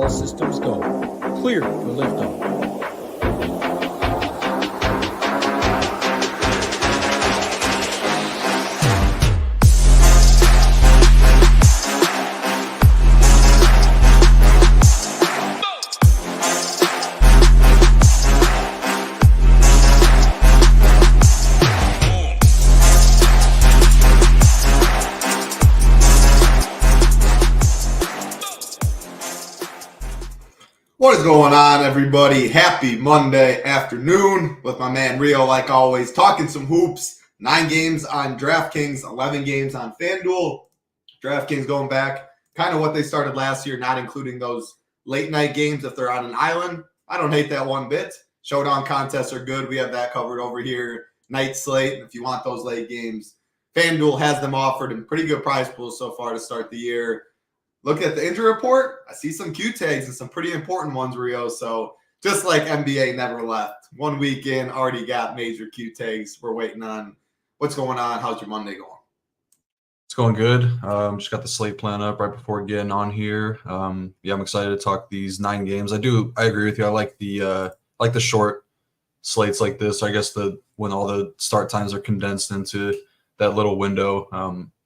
All systems go. Clear for liftoff. What is going on, everybody? Happy Monday afternoon with my man Rio, like always, talking some hoops. 9 games on DraftKings, 11 games on FanDuel. DraftKings going back, kind of what they started last year, not including those late night games if they're on an island. I don't hate that one bit. Showdown contests are good. We have that covered over here. Night slate, if you want those late games. FanDuel has them offered in pretty good prize pools so far to start the year. Look at the injury report. I see some Q tags and some pretty important ones, Rio. So just like NBA never left. 1 week in, already got major Q tags. We're waiting on what's going on. How's your Monday going? It's going good. Just got the slate plan up right before getting on here. I'm excited to talk these 9 games. I agree with you. I like the short slates like this. I guess when all the start times are condensed into that little window.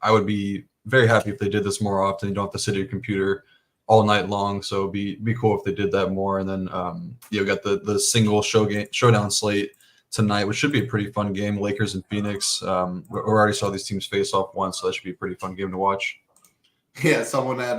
I would be very happy if they did this more often. You don't have to sit at your computer all night long. So it'd be cool if they did that more. And then got the single showdown slate tonight, which should be a pretty fun game. Lakers and Phoenix. We already saw these teams face off once, so that should be a pretty fun game to watch. Yeah, someone at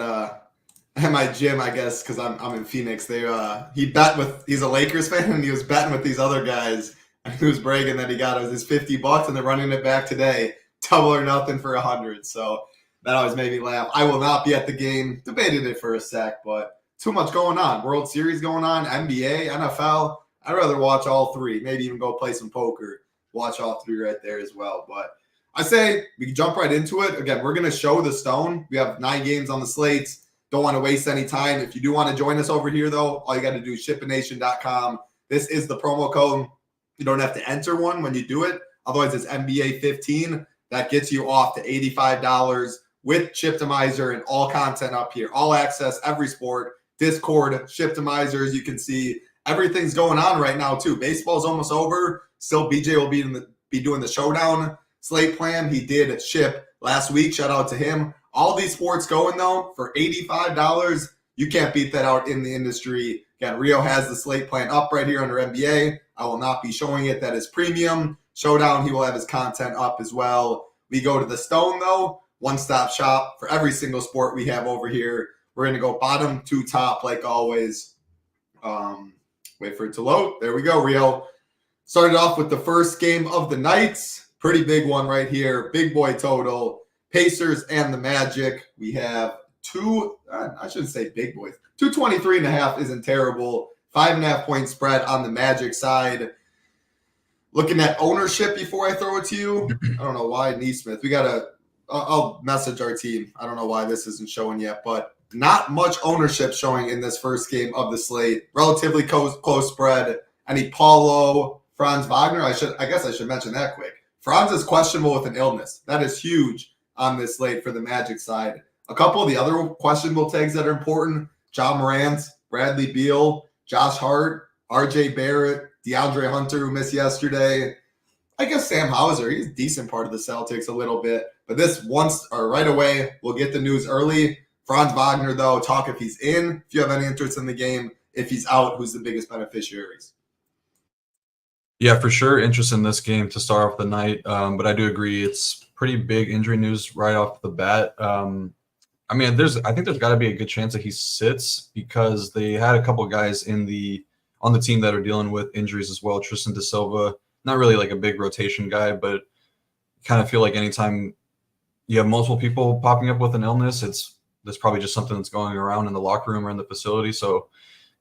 my gym, I guess, because I'm in Phoenix. He's a Lakers fan, and he was betting with these other guys, and he was bragging that he got his $50, and they're running it back today, double or nothing for 100. So that always made me laugh. I will not be at the game. Debated it for a sec, but too much going on. World Series going on, NBA, NFL. I'd rather watch all 3. Maybe even go play some poker. Watch all 3 right there as well. But I say we can jump right into it. Again, we're going to show the stone. We have 9 games on the slates. Don't want to waste any time. If you do want to join us over here, though, all you got to do is SHIPIT.com. This is the promo code. You don't have to enter one when you do it. Otherwise, it's NBA15. That gets you off to $85 with Shiptimizer and all content up here. All access, every sport, Discord, Shiptimizers. You can see everything's going on right now, too. Baseball's almost over. Still, BJ will be doing the showdown slate plan. He did ship last week. Shout out to him. All these sports going, though, for $85. You can't beat that out in the industry. Again, Rio has the slate plan up right here under NBA. I will not be showing it. That is premium. Showdown, he will have his content up as well. We go to the stone, though. One-stop shop for every single sport we have over here. We're going to go bottom to top like always. Wait for it to load. There we go, Rio. Started off with the first game of the night. Pretty big one right here. Big boy total. Pacers and the Magic. We have I shouldn't say big boys. 223.5 isn't terrible. 5.5 point spread on the Magic side. Looking at ownership before I throw it to you. I don't know why Neesmith. I'll message our team. I don't know why this isn't showing yet, but not much ownership showing in this first game of the slate. Relatively close spread. Any Paulo, Franz Wagner? I guess I should mention that quick. Franz is questionable with an illness. That is huge on this slate for the Magic side. A couple of the other questionable tags that are important: John Morant, Bradley Beal, Josh Hart, RJ Barrett, DeAndre Hunter, who missed yesterday. I guess Sam Hauser, he's a decent part of the Celtics a little bit. But this right away, we'll get the news early. Franz Wagner, though, talk if he's in, if you have any interest in the game. If he's out, who's the biggest beneficiaries? Yeah, for sure. Interest in this game to start off the night. But I do agree it's pretty big injury news right off the bat. I think there's got to be a good chance that he sits because they had a couple guys on the team that are dealing with injuries as well. Tristan Da Silva, not really like a big rotation guy, but kind of feel like anytime you have multiple people popping up with an illness, there's probably just something that's going around in the locker room or in the facility. So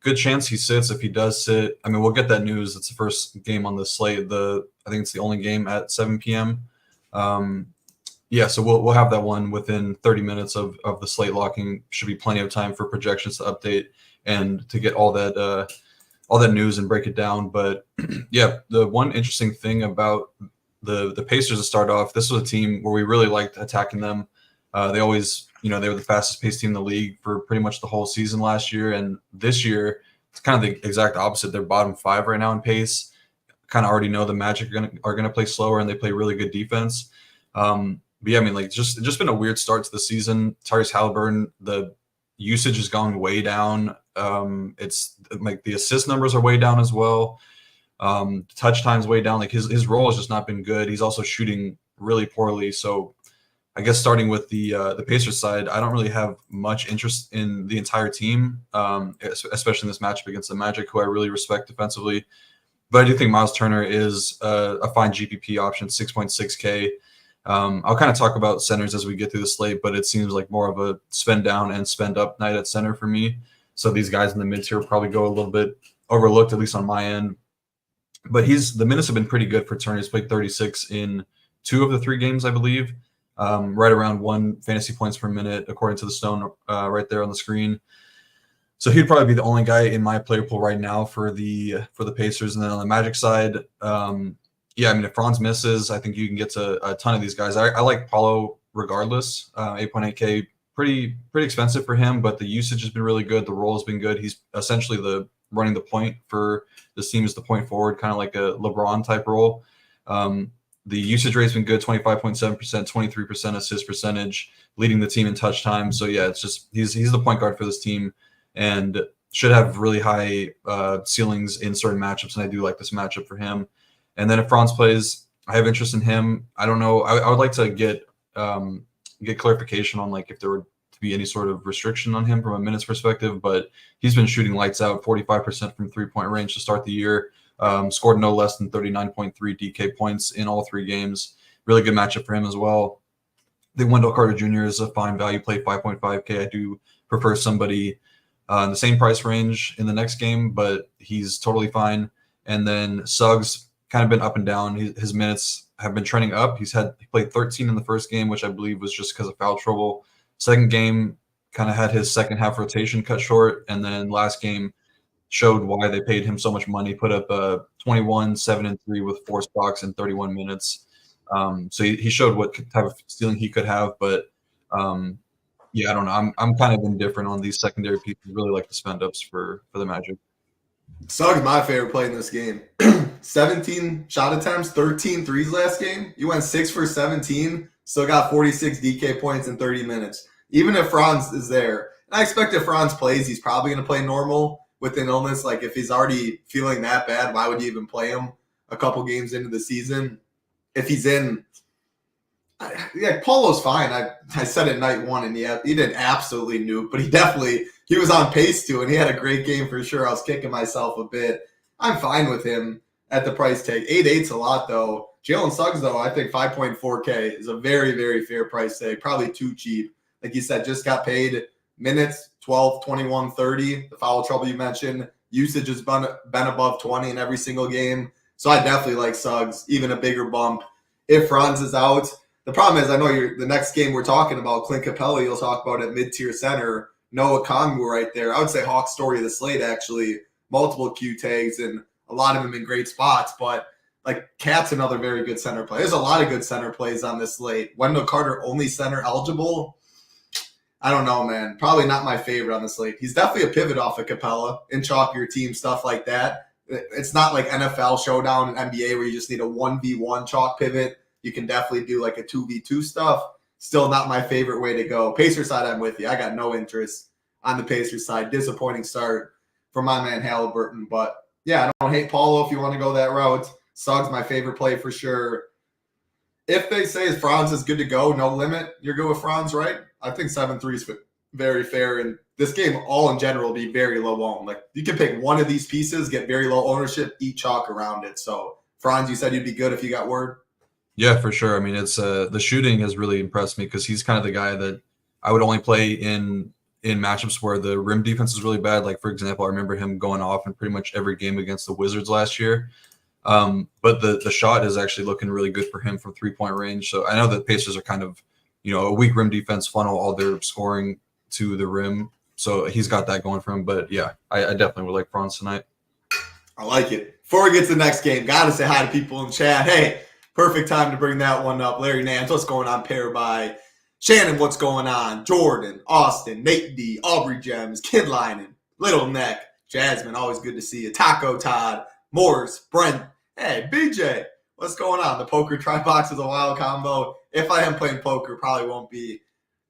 good chance he sits. If he does sit, we'll get that news. It's the first game on the slate. I think it's the only game at 7 p.m. So we'll have that one within 30 minutes of the slate locking. Should be plenty of time for projections to update and to get all that news and break it down. But yeah, the one interesting thing about the Pacers to start off, this was a team where we really liked attacking them They always, they were the fastest paced team in the league for pretty much the whole season last year. And this year, it's kind of the exact opposite. They're bottom 5 right now in pace. Kind of already know the Magic are gonna play slower, and they play really good defense. But yeah, I mean, like just been a weird start to the season. Tyrese Halliburton, the usage has gone way down. It's like the assist numbers are way down as well. Touch time's way down. Like his role has just not been good. He's also shooting really poorly. So I guess starting with the Pacers side, I don't really have much interest in the entire team, especially in this matchup against the Magic, who I really respect defensively. But I do think Miles Turner is a fine GPP option, 6.6K. I'll kind of talk about centers as we get through the slate, but it seems like more of a spend down and spend up night at center for me. So these guys in the mid tier will probably go a little bit overlooked, at least on my end. But the minutes have been pretty good for Turner. He's played 36 in 2 of the 3 games, I believe. Right around 1 fantasy points per minute, according to the Stone right there on the screen. So he'd probably be the only guy in my player pool right now for the Pacers. And then on the Magic side, yeah, I mean, if Franz misses, I think you can get to a ton of these guys. I like Paulo regardless. 8.8K, pretty expensive for him, but the usage has been really good. The role has been good. He's essentially running the point for this team as the point forward, kind of like a LeBron type role. The usage rate's been good, 25.7%, 23% assist percentage, leading the team in touch time. So yeah, it's just he's the point guard for this team and should have really high ceilings in certain matchups, and I do like this matchup for him. And then if Franz plays, I have interest in him. I don't know. I would like to get clarification on like if there were to be any sort of restriction on him from a minutes perspective, but he's been shooting lights out, 45% from 3-point range to start the year. Scored no less than 39.3 DK points in all 3 games. Really good matchup for him as well. I think Wendell Carter Jr. is a fine value play, 5.5K. I do prefer somebody in the same price range in the next game, but he's totally fine. And then Suggs kind of been up and down. His minutes have been trending up. He played 13 in the first game, which I believe was just because of foul trouble. Second game kind of had his second half rotation cut short, and then last game showed why they paid him so much money. Put up 21, 7 and 3 with 4 stocks in 31 minutes. So he showed what type of stealing he could have, but yeah, I don't know. I'm kind of indifferent on these secondary pieces. Really like the spend ups for the Magic. Suggs my favorite play in this game. 17 shot attempts, 13 threes last game. You went 6 for 17, still got 46 DK points in 30 minutes. Even if Franz is there, and I expect if Franz plays, he's probably going to play normal with an illness. Like if he's already feeling that bad, why would you even play him a couple games into the season? If he's in, yeah, Paulo's fine. I said it night 1, and he didn't absolutely nuke, but he was on pace to, and he had a great game for sure. I was kicking myself a bit. I'm fine with him at the price tag. 8.8's a lot though. Jalen Suggs though, I think 5.4K is a very, very fair price tag. Probably too cheap. Like you said, just got paid minutes, 12, 21, 30. The foul trouble you mentioned. Usage has been above 20 in every single game. So I definitely like Suggs, even a bigger bump if Franz is out. The problem is, I know the next game we're talking about, Clint Capella, you'll talk about at mid-tier center. Noah Kongwu right there. I would say Hawk's story of the slate, actually. Multiple Q tags and a lot of them in great spots. But, like, Cat's another very good center play. There's a lot of good center plays on this slate. Wendell Carter only center eligible. I don't know, man. Probably not my favorite on the slate. He's definitely a pivot off of Capella in chalkier team, stuff like that. It's not like NFL showdown and NBA where you just need a 1v1 chalk pivot. You can definitely do like a 2v2 stuff. Still not my favorite way to go. Pacers side, I'm with you. I got no interest on the Pacers side. Disappointing start for my man Halliburton. But yeah, I don't hate Paulo if you want to go that route. Suggs, my favorite play for sure. If they say Franz is good to go, no limit, you're good with Franz, right? I think 7-3 is very fair. And this game, all in general, will be very low owned. Like you can pick one of these pieces, get very low ownership, eat chalk around it. So Franz, you said you'd be good if you got word. Yeah, for sure. I mean, it's the shooting has really impressed me because he's kind of the guy that I would only play in matchups where the rim defense is really bad. Like, for example, I remember him going off in pretty much every game against the Wizards last year. But the shot is actually looking really good for him from 3-point range. So I know that Pacers are kind of, a weak rim defense, funnel all their scoring to the rim. So he's got that going for him. But yeah, I definitely would like Franz tonight. I like it. Before we get to the next game, got to say hi to people in chat. Hey, perfect time to bring that one up. Larry Nance, what's going on, Pair by? Shannon, what's going on? Jordan, Austin, Nate D, Aubrey Gems, Kid Linen, Little Neck, Jasmine, always good to see you. Taco Todd, Morse, Brent, hey, BJ, what's going on? The poker tri-box is a wild combo. If I am playing poker, probably won't be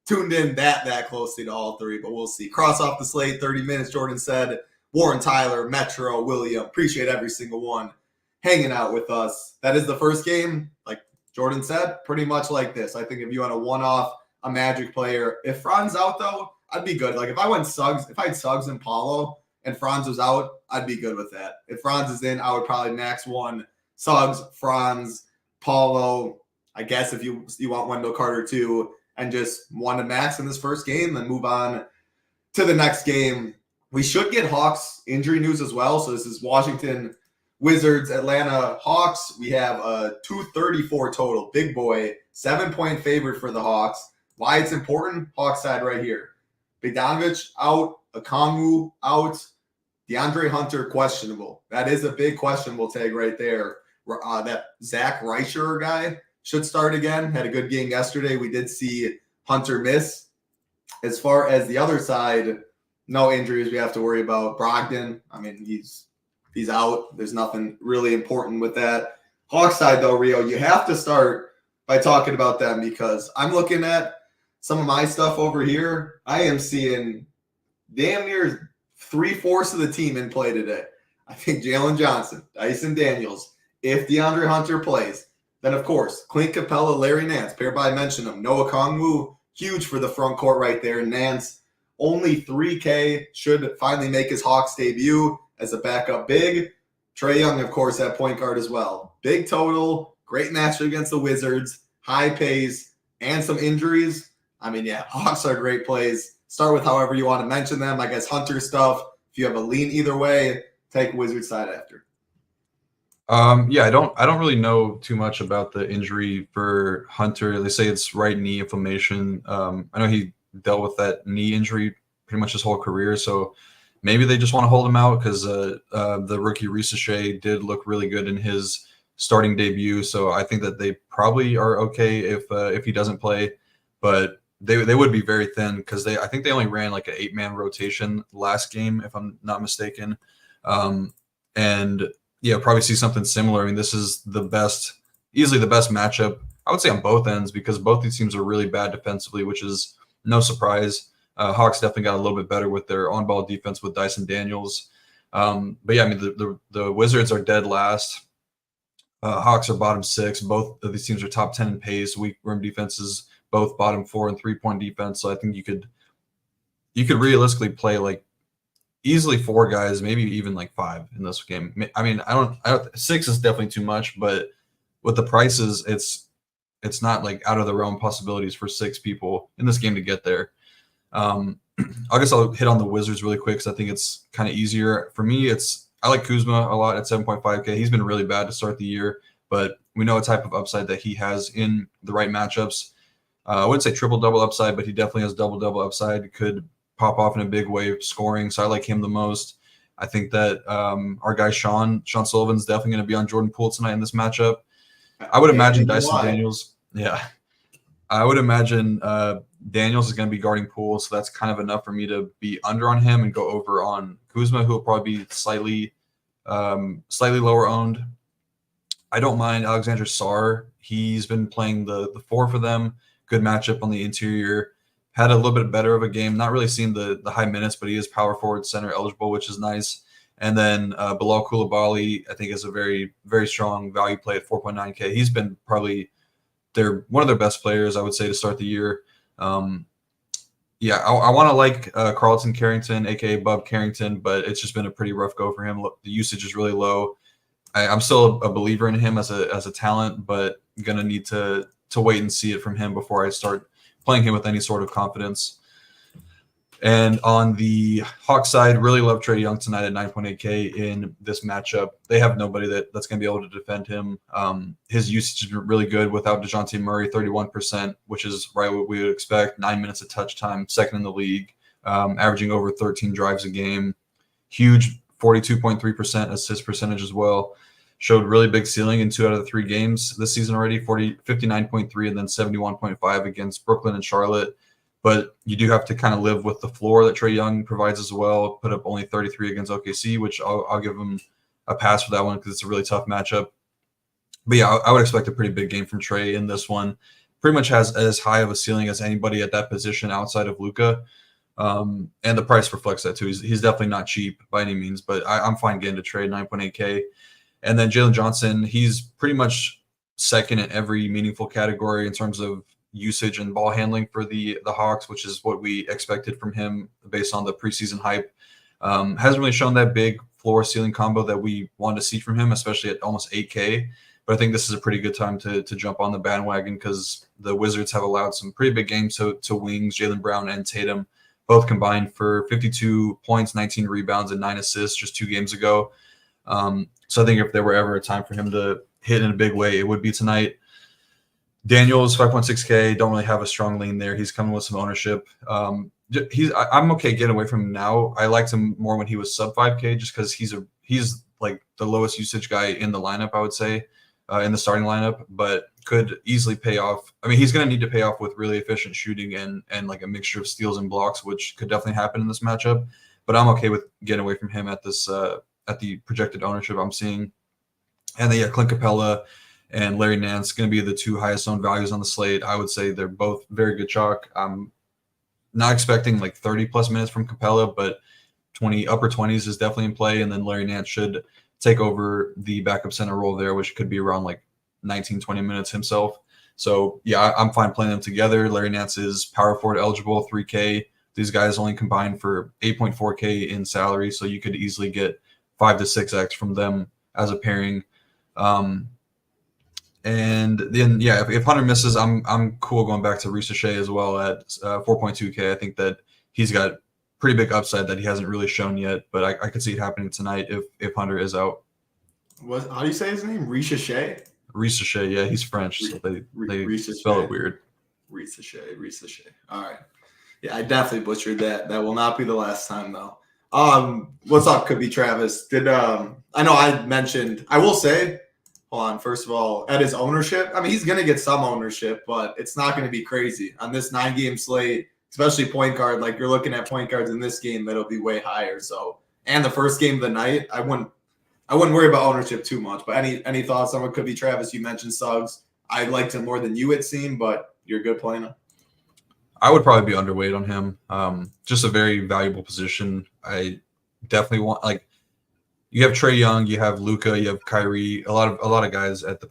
tuned in that closely to all three, but we'll see. Cross off the slate, 30 minutes, Jordan said. Warren, Tyler, Metro, William, appreciate every single one hanging out with us. That is the first game, like Jordan said, pretty much like this. I think if you had a one-off, a Magic player. If Franz out though, I'd be good. Like if I had Suggs and Paulo and Franz was out, I'd be good with that. If Franz is in, I would probably max one Suggs, Franz, Paulo. I guess if you want Wendell Carter too, and just one to max in this first game, then move on to the next game. We should get Hawks injury news as well. So this is Washington Wizards, Atlanta Hawks. We have a 234 total. Big boy, 7-point favorite for the Hawks. Why it's important? Hawks side right here. Bogdanovic out, Okongwu out, DeAndre Hunter questionable. That is a big questionable tag right there. That Zach Reicher guy should start again. Had a good game yesterday. We did see Hunter miss. As far as the other side, no injuries we have to worry about. Brogdon, I mean, he's out. There's nothing really important with that. Hawks side, though, Rio, you have to start by talking about them because I'm looking at some of my stuff over here. I am seeing damn near 3/4 of the team in play today. I think Jalen Johnson, Dyson Daniels, if DeAndre Hunter plays, then of course, Clint Capella, Larry Nance, paired by mention of Noah Kongwu, huge for the front court right there. Nance, only 3K, should finally make his Hawks debut as a backup big. Trae Young, of course, at point guard as well. Big total, great matchup against the Wizards, high pace, and some injuries. I mean, yeah, Hawks are great plays. Start with however you want to mention them. I guess Hunter stuff. If you have a lean either way, take Wizards side after. Yeah, I don't really know too much about the injury for Hunter. They say it's right knee inflammation. I know he dealt with that knee injury pretty much his whole career, so maybe they just want to hold him out because the rookie Risache did look really good in his starting debut. So I think that they probably are okay if he doesn't play, but they would be very thin because I think they only ran like an 8-man rotation last game, if I'm not mistaken. And yeah, probably see something similar. I mean, this is easily the best matchup, I would say, on both ends because both these teams are really bad defensively, which is no surprise. Hawks definitely got a little bit better with their on-ball defense with Dyson Daniels. But yeah, I mean, the Wizards are dead last. Hawks are bottom 6. Both of these teams are top 10 in pace. Weak rim defenses, both bottom 4 in 3-point defense. So I think you could realistically play like easily 4 guys, maybe even like 5 in this game. I mean, I don't 6 is definitely too much, but with the prices, it's not like out of the realm possibilities for 6 people in this game to get there. I guess I'll hit on the Wizards really quick because I think it's kind of easier. For me, I like Kuzma a lot at 7.5K. He's been really bad to start the year, but we know a type of upside that he has in the right matchups. I wouldn't say triple-double upside, but he definitely has double-double upside. Could pop off in a big way scoring, so I like him the most. I think that our guy Sean Sullivan's definitely going to be on Jordan Poole tonight in this matchup. I would imagine Dyson Daniels. Yeah. I would imagine Daniels is going to be guarding Poole, so that's kind of enough for me to be under on him and go over on Kuzma, who will probably be slightly lower owned. I don't mind Alexander Sarr. He's been playing the 4 for them. Good matchup on the interior. Had a little bit better of a game. Not really seen the high minutes, but he is power forward center eligible, which is nice. And then Bilal Coulibaly, I think, is a very, very strong value play at 4.9K. He's been probably one of their best players, I would say, to start the year. Yeah, I want to like Carlton Carrington, a.k.a. Bub Carrington, but it's just been a pretty rough go for him. The usage is really low. I'm still a believer in him as a talent, but I'm going to need to wait and see it from him before I start playing him with any sort of confidence. And on the Hawks side, really love Trae Young tonight at 9.8K in this matchup. They have nobody that's going to be able to defend him. His usage is really good without DeJounte Murray, 31%, which is right what we would expect. 9 minutes of touch time, second in the league, averaging over 13 drives a game. Huge 42.3% assist percentage as well. showed really big ceiling in 2 out of the 3 games this season already, 59.3 and then 71.5 against Brooklyn and Charlotte. But you do have to kind of live with the floor that Trae Young provides as well. Put up only 33 against OKC, which I'll give him a pass for that one because it's a really tough matchup. But yeah, I would expect a pretty big game from Trae in this one. Pretty much has as high of a ceiling as anybody at that position outside of Luka. And the price reflects that too. He's definitely not cheap by any means, but I'm fine getting to Trae 9.8K. And then Jalen Johnson, he's pretty much second in every meaningful category in terms of usage and ball handling for the Hawks, which is what we expected from him based on the preseason hype. Hasn't really shown that big floor ceiling combo that we wanted to see from him, especially at almost 8K. But I think this is a pretty good time to jump on the bandwagon because the Wizards have allowed some pretty big games to wings, Jaylen Brown and Tatum, both combined for 52 points, 19 rebounds, and 9 assists just 2 games ago. So I think if there were ever a time for him to hit in a big way, it would be tonight. Daniels, 5.6K, don't really have a strong lean there. He's coming with some ownership. I'm okay getting away from him now. I liked him more when he was sub 5K just because he's like the lowest usage guy in the lineup, I would say, in the starting lineup, but could easily pay off. I mean, he's going to need to pay off with really efficient shooting and like a mixture of steals and blocks, which could definitely happen in this matchup. But I'm okay with getting away from him at this at the projected ownership I'm seeing. And then, yeah, Clint Capella and Larry Nance going to be the 2 highest owned values on the slate. I would say they're both very good chalk. I'm not expecting like 30 plus minutes from Capella, but upper 20s is definitely in play. And then Larry Nance should take over the backup center role there, which could be around like 19, 20 minutes himself. So yeah, I'm fine playing them together. Larry Nance is power forward eligible, 3K. These guys only combined for 8.4K in salary. So you could easily get 5 to 6X from them as a pairing. And then, yeah, if Hunter misses, I'm cool going back to Reese Shea as well at 4.2K. I think that he's got pretty big upside that he hasn't really shown yet, but I could see it happening tonight if Hunter is out. How do you say his name? Reese Shea? Reese Shea, yeah, he's French, so they spell it weird. Reese Shea. All right. Yeah, I definitely butchered that. That will not be the last time, though. What's up, could be Travis? I know I mentioned, I will say, hold on, first of all, at his ownership, I mean, he's going to get some ownership, but it's not going to be crazy. On this 9-game slate, especially point guard, like you're looking at point guards in this game, that'll be way higher. So, and the first game of the night, I wouldn't worry about ownership too much. But any thoughts on what could be Travis? You mentioned Suggs. I liked him more than you had seen, but you're good playing him. I would probably be underweight on him. Just a very valuable position. I definitely want, like, you have Trae Young, you have Luka, you have Kyrie, a lot of guys at the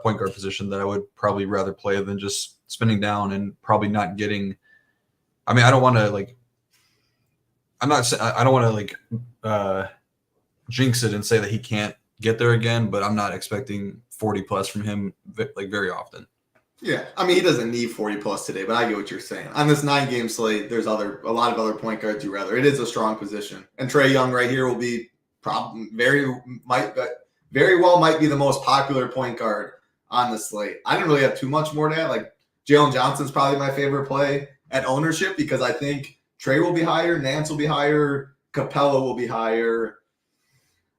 point guard position that I would probably rather play than just spinning down and probably not getting. I mean, I don't want to jinx it and say that he can't get there again, but I'm not expecting 40 plus from him like very often. Yeah, I mean, he doesn't need 40 plus today, but I get what you're saying. On this 9-game slate, there's a lot of other point guards you rather. It is a strong position, and Trae Young right here will be very well might be the most popular point guard on the slate. I didn't really have too much more to add. Like Jalen Johnson's probably my favorite play at ownership because I think Trae will be higher, Nance will be higher, Capella will be higher,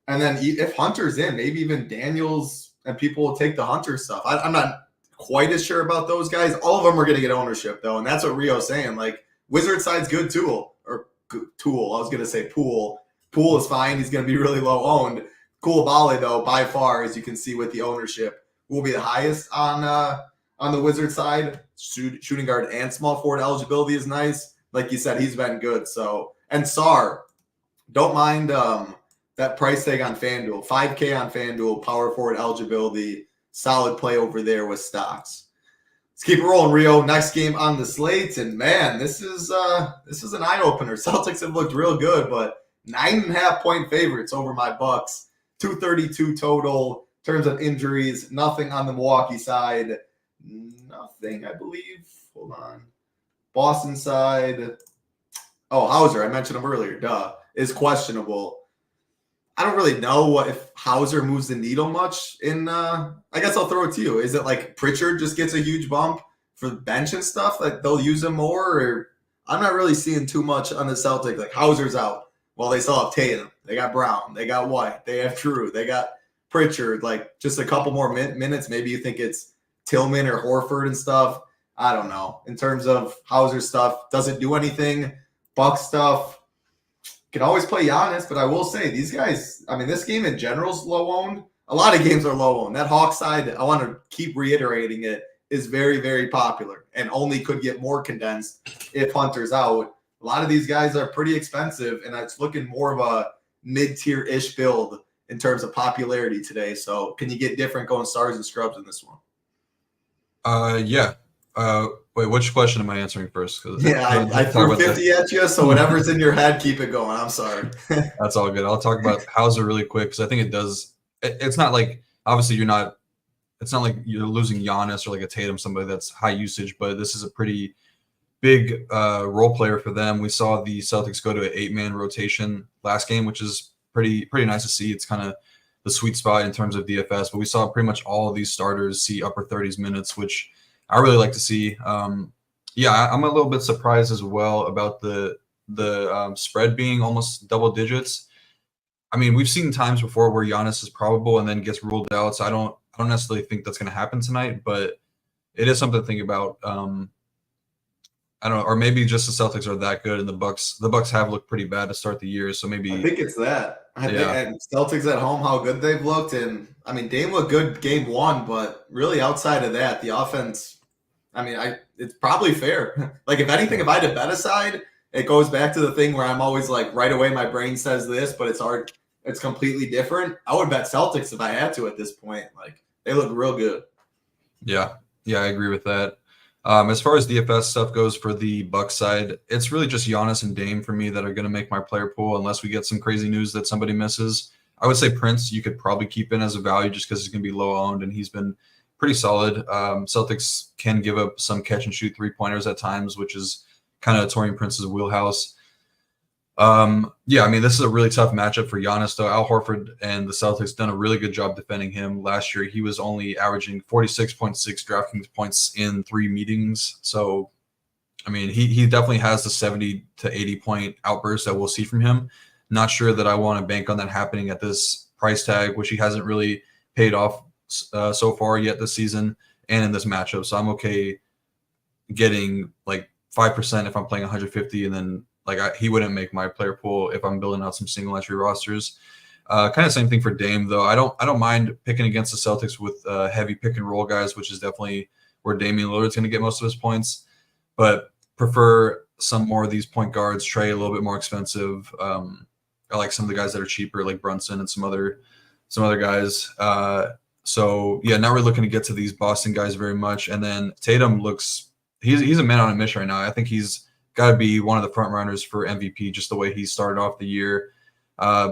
and then if Hunter's in, maybe even Daniels and people will take the Hunter stuff. I'm not quite as sure about those guys. All of them are going to get ownership though, and that's what Rio's saying. Like Wizard side's good tool. I was going to say Poole. Poole is fine. He's going to be really low owned. Koulibaly, though, by far, as you can see with the ownership, will be the highest on the Wizard side. Shooting guard and small forward eligibility is nice. Like you said, he's been good. So, and Sarr, don't mind that price tag on FanDuel. 5K on FanDuel, power forward eligibility, solid play over there with stocks. Let's keep it rolling, Rio. Next game on the slate, and man, this is an eye opener. Celtics have looked real good, but 9.5-point favorites over my Bucks. 232 total. In terms of injuries, nothing on the Milwaukee side. Nothing, I believe. Hold on. Boston side. Oh, Hauser, I mentioned him earlier. Is questionable. I don't really know if Hauser moves the needle much in I guess I'll throw it to you. Is it like Pritchard just gets a huge bump for the bench and stuff? Like they'll use him more? Or I'm not really seeing too much on the Celtics. Like Hauser's out. Well, they still have Tatum. They got Brown. They got White. They have Drew. They got Pritchard, like just a couple more minutes, maybe you think it's Tillman or Horford and stuff. I don't know. In terms of Hauser stuff, doesn't do anything. Buck stuff, can always play Giannis, but I will say these guys, I mean, this game in general is low owned. A lot of games are low owned. That Hawks side, I want to keep reiterating it, is very, very popular and only could get more condensed if Hunter's out. A lot of these guys are pretty expensive, and it's looking more of a mid-tier-ish build in terms of popularity today. So can you get different going stars and scrubs in this one? Yeah. Wait, which question am I answering first? Yeah, I threw 50 at you, so whatever's in your head, keep it going. I'm sorry. That's all good. I'll talk about Hauser really quick because I think it does. It's not like, obviously it's not like you're losing Giannis or like a Tatum, somebody that's high usage, but this is a pretty big role player for them. We saw the Celtics go to an 8-man rotation last game, which is pretty nice to see. It's kind of the sweet spot in terms of DFS, but we saw pretty much all of these starters see upper 30s minutes, which I really like to see. Yeah, I'm a little bit surprised as well about the spread being almost double digits. I mean, we've seen times before where Giannis is probable and then gets ruled out, so I don't necessarily think that's going to happen tonight, but it is something to think about. I don't know, or maybe just the Celtics are that good, and the Bucks have looked pretty bad to start the year, so maybe I think it's that. I think and Celtics at home, how good they've looked, and I mean Dame looked good game one, but really outside of that, the offense. I mean, it's probably fair. Like if anything, if I had to bet aside, it goes back to the thing where I'm always like right away my brain says this, but it's hard. It's completely different. I would bet Celtics if I had to at this point. Like they look real good. Yeah, I agree with that. As far as DFS stuff goes for the Bucks side, it's really just Giannis and Dame for me that are going to make my player pool unless we get some crazy news that somebody misses. I would say Prince you could probably keep in as a value just because he's going to be low owned and he's been pretty solid. Celtics can give up some catch and shoot 3-pointers at times, which is kind of Taurean Prince's wheelhouse. Yeah, I mean, this is a really tough matchup for Giannis, though. Al Horford and the Celtics done a really good job defending him. Last year, he was only averaging 46.6 DraftKings points in 3 meetings. So, I mean, he definitely has the 70 to 80 point outburst that we'll see from him. Not sure that I want to bank on that happening at this price tag, which he hasn't really paid off so far yet this season and in this matchup. So I'm okay getting like 5% if I'm playing 150, and then he wouldn't make my player pool if I'm building out some single entry rosters. Kind of same thing for Dame, though. I don't mind picking against the Celtics with heavy pick and roll guys, which is definitely where Damian Lillard's going to get most of his points. But prefer some more of these point guards. Trey a little bit more expensive. I like some of the guys that are cheaper, like Brunson and some other guys. So yeah, not really looking to get to these Boston guys very much. And then Tatum he's a man on a mission right now. I think he's got to be one of the front runners for MVP, just the way he started off the year.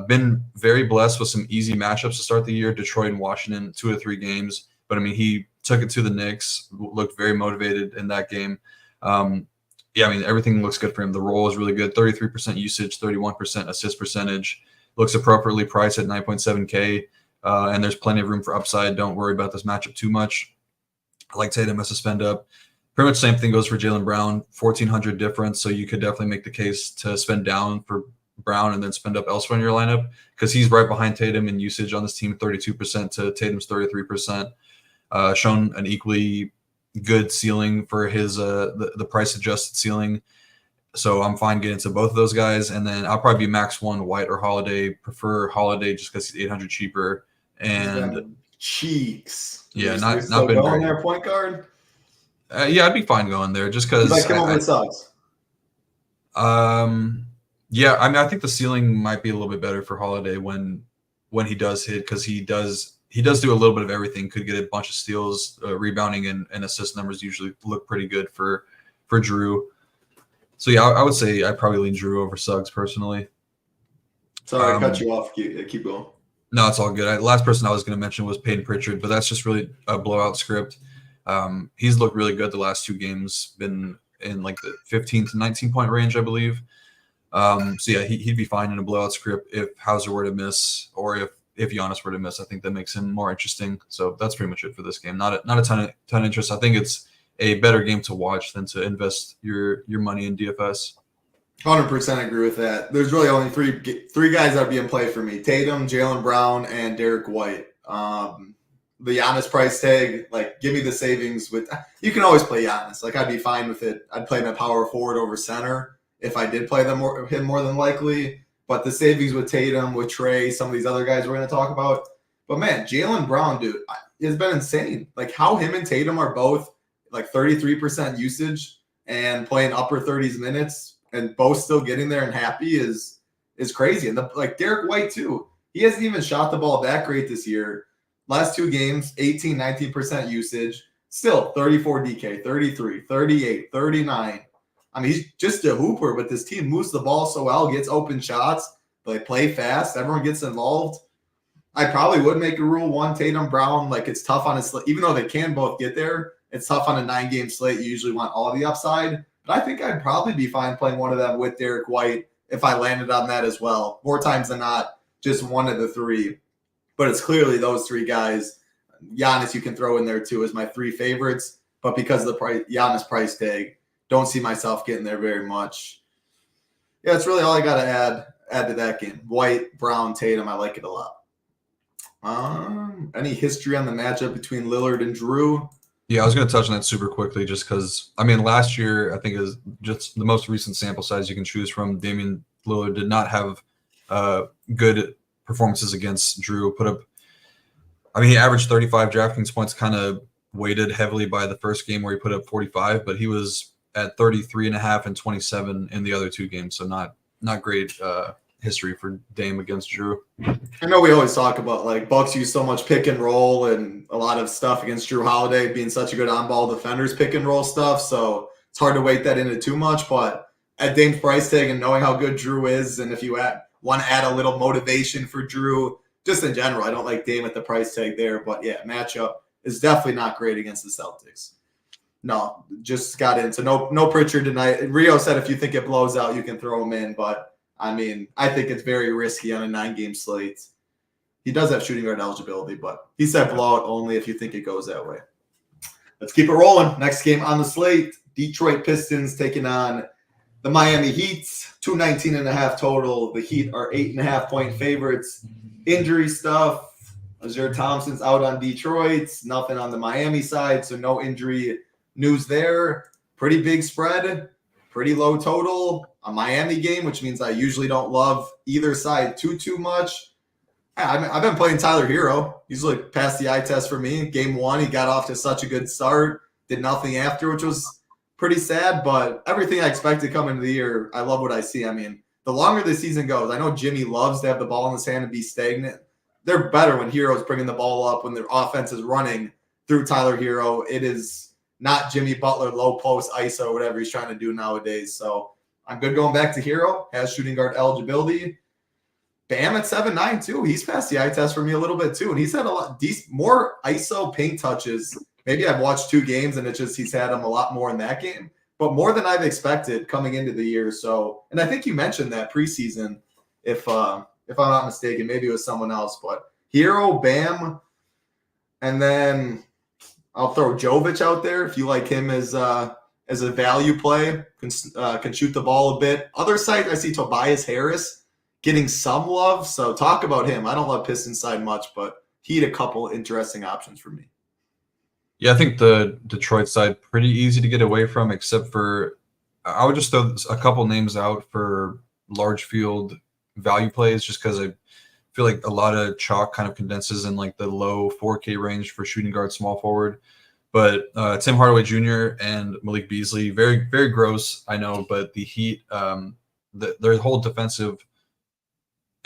Been very blessed with some easy matchups to start the year. Detroit and Washington, 2 of 3 games. But I mean, he took it to the Knicks, looked very motivated in that game. Yeah, I mean, everything looks good for him. The role is really good. 33% usage, 31% assist percentage. Looks appropriately priced at 9.7K. And there's plenty of room for upside. Don't worry about this matchup too much. I like Tatum as a spend up. Pretty much same thing goes for Jaylen Brown, 1,400 difference. So you could definitely make the case to spend down for Brown and then spend up elsewhere in your lineup because he's right behind Tatum in usage on this team, 32% to Tatum's 33%. Shown an equally good ceiling for his the price adjusted ceiling. So I'm fine getting to both of those guys. And then I'll probably be max 1 White or Holiday. Prefer Holiday just because he's 800 cheaper. And cheeks. Yeah, not been going very there point guard. Yeah, I'd be fine going there just because. Like him over Suggs. Yeah, I mean, I think the ceiling might be a little bit better for Holiday when he does hit because he does do a little bit of everything. Could get a bunch of steals, rebounding, and assist numbers usually look pretty good for Drew. So yeah, I would say I'd probably lean Drew over Suggs personally. Sorry, I cut you off. Keep going. No, it's all good. Last person I was going to mention was Peyton Pritchard, but that's just really a blowout script. He's looked really good the last 2 games, been in like the 15 to 19 point range, I believe. So yeah, he'd be fine in a blowout script if Hauser were to miss or if Giannis were to miss. I think that makes him more interesting. So that's pretty much it for this game. Not a ton of interest. I think it's a better game to watch than to invest your money in DFS. 100% agree with that. There's really only three guys that would be in play for me: Tatum, Jaylen Brown, and Derek White. The Giannis price tag, like, give me the savings with. You can always play Giannis. Like, I'd be fine with it. I'd play my power forward over center if I did play him more than likely. But the savings with Tatum, with Trey, some of these other guys we're going to talk about. But man, Jaylen Brown, dude, has been insane. Like, how him and Tatum are both like 33% usage and playing upper 30s minutes and both still getting there and happy is crazy. And like Derek White too, he hasn't even shot the ball that great this year. Last 2 games, 18, 19% usage, still 34 DK, 33, 38, 39. I mean, he's just a hooper, but this team moves the ball so well, gets open shots, they play fast, everyone gets involved. I probably would make a rule 1 Tatum Brown. Like, it's tough on a slate, even though they can both get there. It's tough on a 9-game slate. You usually want all the upside. But I think I'd probably be fine playing one of them with Derek White if I landed on that as well. More times than not, just one of the 3. But it's clearly those 3 guys. Giannis you can throw in there too as my 3 favorites. But because of the Giannis price tag, don't see myself getting there very much. Yeah, that's really all I got to add to that game. White, Brown, Tatum, I like it a lot. Any history on the matchup between Lillard and Drew? Yeah, I was going to touch on that super quickly just because, I mean, last year, I think is just the most recent sample size you can choose from. Damian Lillard did not have good performances against Drew. He averaged 35 DraftKings points, kind of weighted heavily by the first game where he put up 45, but he was at 33.5 and 27 in the other 2 games. So not great history for Dame against Drew. I know we always talk about, like, Bucks use so much pick and roll and a lot of stuff against Drew Holiday being such a good on-ball defenders pick and roll stuff. So it's hard to weight that into too much. But at Dame's price tag and knowing how good Drew is, and if you want to add a little motivation for Drew, just in general, I don't like Dame at the price tag there. But yeah, matchup is definitely not great against the Celtics. No, just got into no Pritchard tonight. Rio said if you think it blows out, you can throw him in. But I mean, I think it's very risky on a 9-game slate. He does have shooting guard eligibility, but he said blowout only if you think it goes that way. Let's keep it rolling. Next game on the slate, Detroit Pistons taking on the Miami Heat. 219.5 total. The Heat are 8.5-point favorites. Injury stuff. Azure Thompson's out on Detroit. Nothing on the Miami side, so no injury news there. Pretty big spread. Pretty low total. A Miami game, which means I usually don't love either side too much. I've been playing Tyler Hero. He's like passed the eye test for me. Game 1, he got off to such a good start. Did nothing after, which was pretty sad. But everything I expected coming into the year, I love what I see. I mean, the longer the season goes, I know Jimmy loves to have the ball in his hand and be stagnant. They're better when Hero's bringing the ball up, when their offense is running through Tyler Hero. It is not Jimmy Butler, low post, ISO, or whatever he's trying to do nowadays. So I'm good going back to Hero. Has shooting guard eligibility. Bam at 7'9" too. He's passed the eye test for me a little bit too. And he's had a lot more ISO paint touches. Maybe I've watched 2 games and it's just he's had them a lot more in that game. But more than I've expected coming into the year. So, and I think you mentioned that preseason, if I'm not mistaken, maybe it was someone else. But Hero, Bam, and then I'll throw Jovic out there if you like him as a value play, can shoot the ball a bit. Other side, I see Tobias Harris getting some love. So talk about him. I don't love Pistons side much, but he had a couple interesting options for me. Yeah, I think the Detroit side pretty easy to get away from, except for I would just throw a couple names out for large field value plays, just because I feel like a lot of chalk kind of condenses in like the low 4K range for shooting guard, small forward. But Tim Hardaway Jr. and Malik Beasley, very, very gross, I know, but the Heat, their whole defensive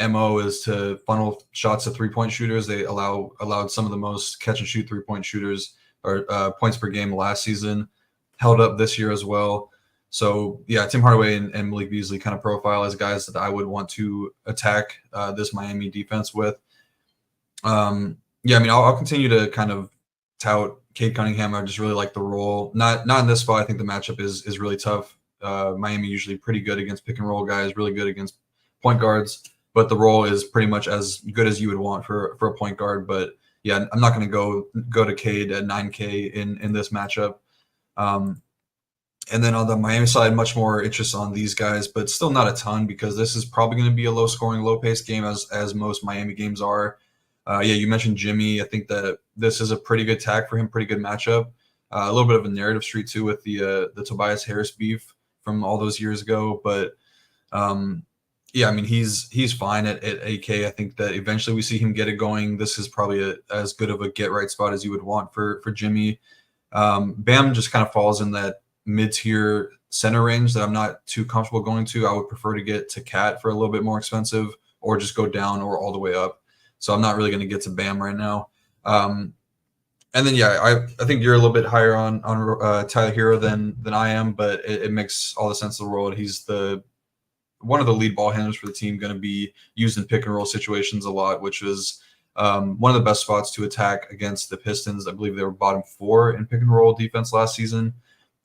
MO is to funnel shots to 3-point shooters. They allowed some of the most catch and shoot 3-point shooters or points per game last season, held up this year as well. So yeah, Tim Hardaway and Malik Beasley kind of profile as guys that I would want to attack this Miami defense with. Yeah, I mean, I'll continue to kind of tout Cade Cunningham. I just really like the role. Not in this spot. I think the matchup is really tough. Miami usually pretty good against pick and roll guys, really good against point guards, but the role is pretty much as good as you would want for a point guard. But yeah, I'm not going to go to Cade at 9K in this matchup. And then on the Miami side, much more interest on these guys, but still not a ton because this is probably going to be a low-scoring, low-paced game as most Miami games are. Yeah, you mentioned Jimmy. I think that this is a pretty good tag for him, pretty good matchup. A little bit of a narrative streak too with the Tobias Harris beef from all those years ago. But yeah, I mean, he's fine at AK. I think that eventually we see him get it going. This is probably as good of a get right spot as you would want for Jimmy. Bam just kind of falls in that mid-tier center range that I'm not too comfortable going to. I would prefer to get to Cat for a little bit more expensive, or just go down or all the way up. So I'm not really going to get to Bam right now. And then, yeah, I think you're a little bit higher on Tyler Hero than I am, but it makes all the sense in the world. He's one of the lead ball handlers for the team, going to be used in pick and roll situations a lot, which is one of the best spots to attack against the Pistons. I believe they were bottom 4 in pick and roll defense last season.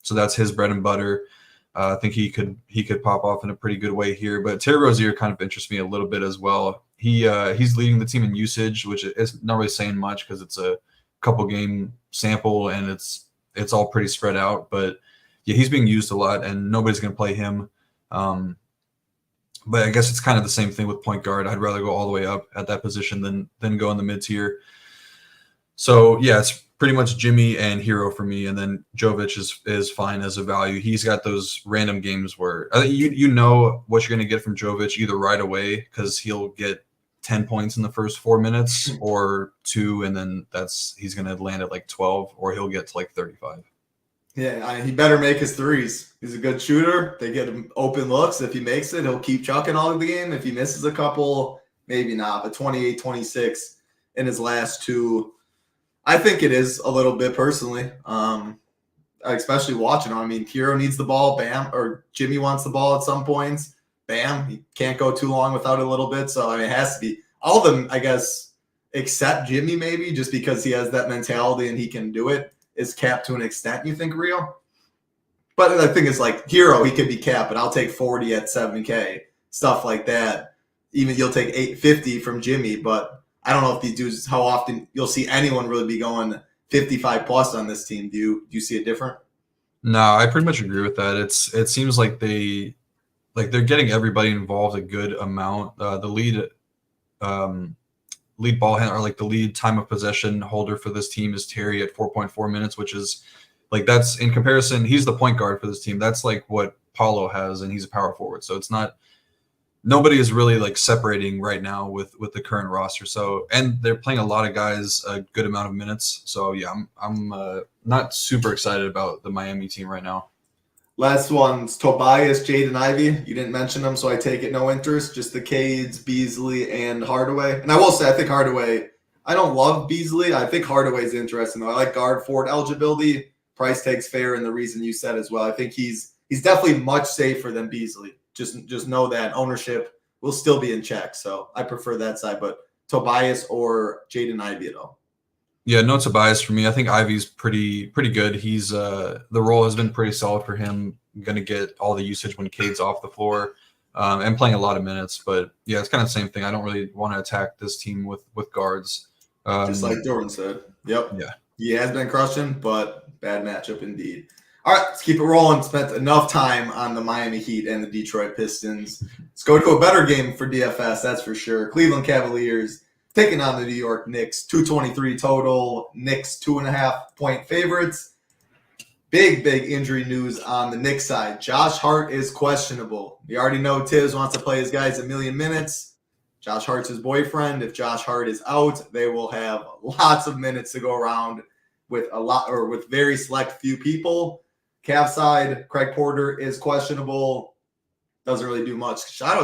So that's his bread and butter. I think he could pop off in a pretty good way here. But Terry Rozier kind of interests me a little bit as well. He's leading the team in usage, which is not really saying much because it's a couple game sample and it's all pretty spread out. But yeah, he's being used a lot and nobody's going to play him. But I guess it's kind of the same thing with point guard. I'd rather go all the way up at that position than go in the mid tier. So yeah, it's pretty much Jimmy and Hero for me, and then Jovic is fine as a value. He's got those random games where you know what you're going to get from Jovic either right away because he'll get 10 points in the first 4 minutes, or 2, and then he's going to land at like 12, or he'll get to like 35. Yeah, he better make his threes. He's a good shooter. They get him open looks. If he makes it, he'll keep chucking all of the game. If he misses a couple, maybe not. But 28, 26 in his last 2. I think it is a little bit personally, especially watching him. I mean, Hero needs the ball, Bam, or Jimmy wants the ball at some points. Bam, he can't go too long without it a little bit. So, I mean, it has to be all of them, I guess, except Jimmy maybe, just because he has that mentality and he can do it, is capped to an extent, you think, Rio? But the thing is, like, Hero, he could be capped, but I'll take 40 at 7K, stuff like that. Even you'll take 850 from Jimmy, but I don't know if these dudes, how often you'll see anyone really be going 55 plus on this team. Do you see it different? No, I pretty much agree with that. It seems like they're getting everybody involved a good amount. The lead ball handler, or like the lead time of possession holder for this team is Terry at 4.4 minutes, which is like, that's in comparison. He's the point guard for this team. That's like what Paulo has, and he's a power forward. So it's not. Nobody is really like separating right now with the current roster. So, and they're playing a lot of guys a good amount of minutes. So yeah, I'm not super excited about the Miami team right now. Last one's Tobias, Jaden Ivey. You didn't mention them, so I take it no interest. Just the Cades, Beasley, and Hardaway. And I will say, I think Hardaway. I don't love Beasley. I think Hardaway's interesting though. I like guard forward eligibility. Price tag's fair, and the reason you said as well. I think he's definitely much safer than Beasley. Just know that ownership will still be in check. So I prefer that side, but Tobias or Jaden Ivey at all. Yeah, no Tobias for me. I think Ivy's pretty good. He's the role has been pretty solid for him. Going to get all the usage when Cade's off the floor and playing a lot of minutes. But yeah, it's kind of the same thing. I don't really want to attack this team with guards. Just like Doran said. Yep. Yeah. He has been crushing, but bad matchup indeed. All right, let's keep it rolling. Spent enough time on the Miami Heat and the Detroit Pistons. Let's go to a better game for DFS, that's for sure. Cleveland Cavaliers taking on the New York Knicks. 223 total. Knicks 2.5-point favorites. Big injury news on the Knicks side. Josh Hart is questionable. We already know Tibbs wants to play his guys a million minutes. Josh Hart's his boyfriend. If Josh Hart is out, they will have lots of minutes to go around with with very select few people. Cav side, Craig Porter is questionable. Doesn't really do much. I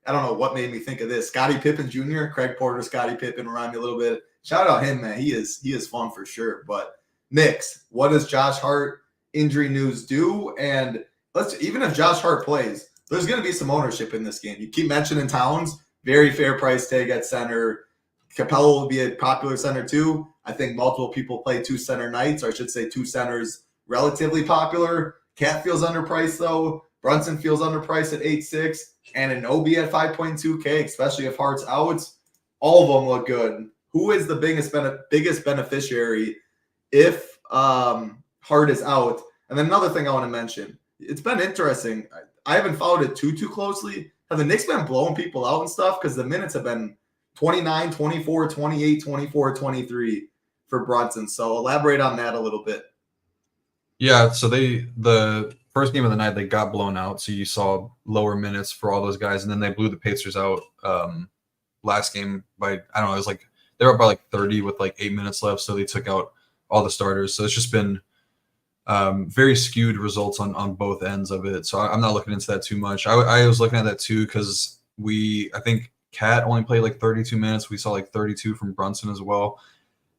don't know what made me think of this. Scottie Pippen Jr., Craig Porter, Scottie Pippen remind me a little bit. Shout out him, man. He is fun for sure. But Knicks, what does Josh Hart injury news do? And even if Josh Hart plays, there's going to be some ownership in this game. You keep mentioning Towns, very fair price tag at center. Capella will be a popular center too. I think multiple people play 2 center nights, or I should say 2 centers. Relatively popular. Cat feels underpriced though. Brunson feels underpriced at 8.6, and Anunoby at 5.2K, especially if Hart's out. All of them look good. Who is the biggest beneficiary if Hart is out? And then another thing I want to mention. It's been interesting. I haven't followed it too closely. Have the Knicks been blowing people out and stuff? Because the minutes have been 29, 24, 28, 24, 23 for Brunson. So elaborate on that a little bit. Yeah, so the first game of the night they got blown out, so you saw lower minutes for all those guys, and then they blew the Pacers out last game by, I don't know, it was like they were up by like 30 with like 8 minutes left, so they took out all the starters. So it's just been very skewed results on both ends of it. So I'm not looking into that too much. I was looking at that too because I think Cat only played like 32 minutes. We saw like 32 from Brunson as well.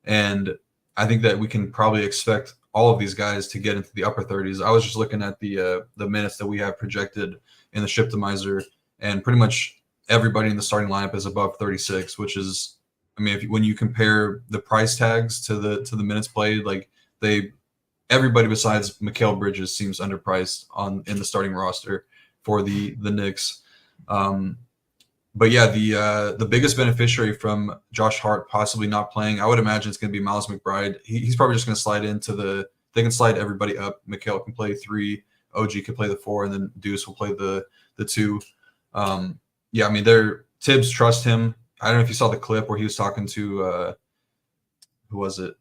And I think that we can probably expect all of these guys to get into the upper 30s. I was just looking at the minutes that we have projected in the Shiptimizer, and pretty much everybody in the starting lineup is above 36, which is, I mean, when you compare the price tags to the minutes played, like everybody besides Mikal Bridges seems underpriced in the starting roster for the Knicks. But yeah, the biggest beneficiary from Josh Hart possibly not playing, I would imagine it's going to be Miles McBride. He's probably just going to slide they can slide everybody up. Mikal can play 3, OG can play the 4, and then Deuce will play the 2. Yeah, I mean, Tibbs trust him. I don't know if you saw the clip where he was talking to who was it?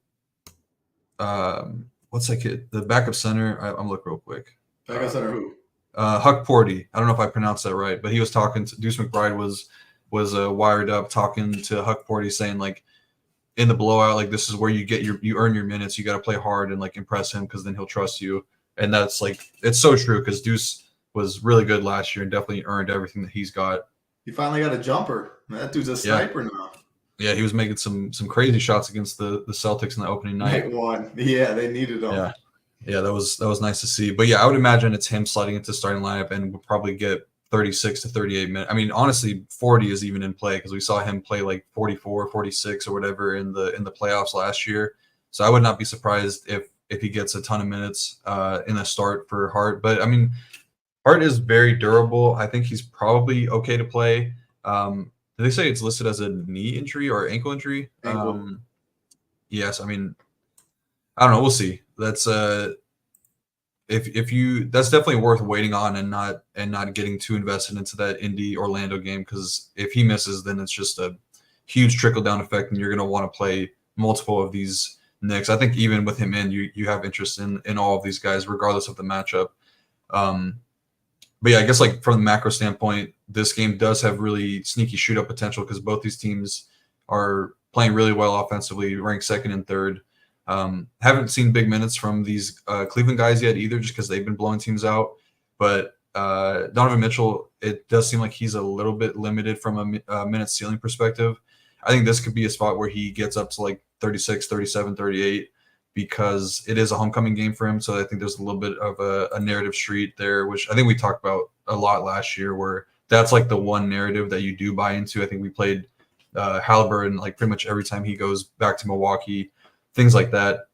What's that kid? The backup center. I'm looking real quick. Backup center who? Huck Porty. I don't know if I pronounced that right, but he was talking to Deuce McBride was wired up talking to Huck Porty, saying like in the blowout, like this is where you earn your minutes. You got to play hard and like impress him because then he'll trust you. And that's like, it's so true because Deuce was really good last year and definitely earned everything that he's got. He finally got a jumper. That dude's a sniper now. Yeah, he was making some crazy shots against the Celtics in the opening night. Night one. Yeah, they needed him. Yeah, that was nice to see. But yeah, I would imagine it's him sliding into starting lineup and we'll probably get 36 to 38 minutes. I mean, honestly, 40 is even in play because we saw him play like 44, 46 or whatever in the playoffs last year. So I would not be surprised if he gets a ton of minutes in the start for Hart. But I mean, Hart is very durable. I think he's probably okay to play. Did they say it's listed as a knee injury or ankle injury? Ankle. Yes, I mean, I don't know. We'll see. That's that's definitely worth waiting on and not getting too invested into that Indy Orlando game, because if he misses, then it's just a huge trickle down effect, and you're going to want to play multiple of these Knicks. I think even with him in, you have interest in all of these guys regardless of the matchup. But yeah, I guess like from the macro standpoint, this game does have really sneaky shootout potential because both these teams are playing really well offensively, ranked second and third. Haven't seen big minutes from these Cleveland guys yet either, just because they've been blowing teams out. But Donovan Mitchell, it does seem like he's a little bit limited from a minute ceiling perspective. I think this could be a spot where he gets up to like 36, 37, 38 because it is a homecoming game for him. So I think there's a little bit of a narrative street there, which I think we talked about a lot last year, where that's like the one narrative that you do buy into. I think we played Halliburton like pretty much every time he goes back to Milwaukee. Things like that.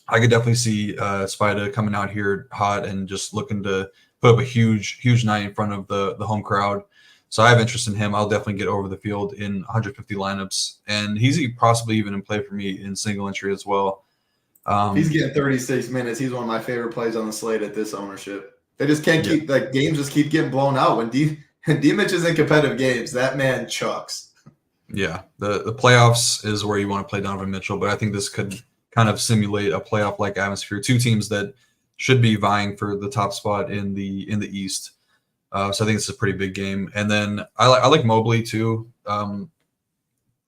I could definitely see Spida coming out here hot and just looking to put up a huge night in front of the home crowd. So I have interest in him. I'll definitely get over the field in 150 lineups, and he's possibly even in play for me in single entry as well. He's getting 36 minutes. He's one of my favorite plays on the slate at this ownership. They just can't keep like games just keep getting blown out. When D-Mitch is in competitive games, that man chucks. Yeah, the playoffs is where you want to play Donovan Mitchell, but I think this could kind of simulate a playoff-like atmosphere. Two teams that should be vying for the top spot in the East. So I think it's a pretty big game. And then I like Mobley too. A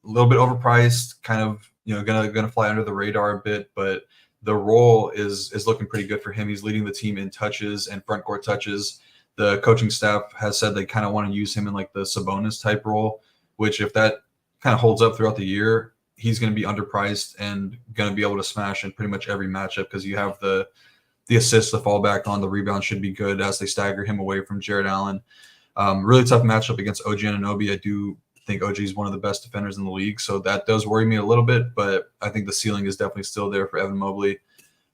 little bit overpriced, kind of gonna fly under the radar a bit, but the role is looking pretty good for him. He's leading the team in touches and front court touches. The coaching staff has said they kind of want to use him in like the Sabonis type role, which if that kind of holds up throughout the year, he's going to be underpriced and going to be able to smash in pretty much every matchup because you have the assists to fall back on. The rebound should be good as they stagger him away from Jared Allen. Really tough matchup against OG Anunoby. I do think OG is one of the best defenders in the league, so that does worry me a little bit, but I think the ceiling is definitely still there for Evan Mobley.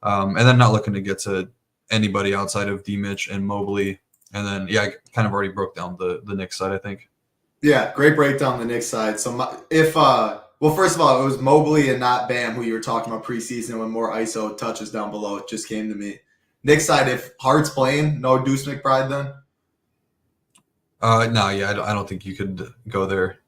And then not looking to get to anybody outside of D-Mitch and Mobley. And then, I kind of already broke down the Knicks side, I think. Yeah, great breakdown on the Knicks side. So first of all, it was Mobley and not Bam who you were talking about preseason when more ISO touches down below. It just came to me. Knicks side, if Hart's playing, no Deuce McBride then? No, I don't think you could go there.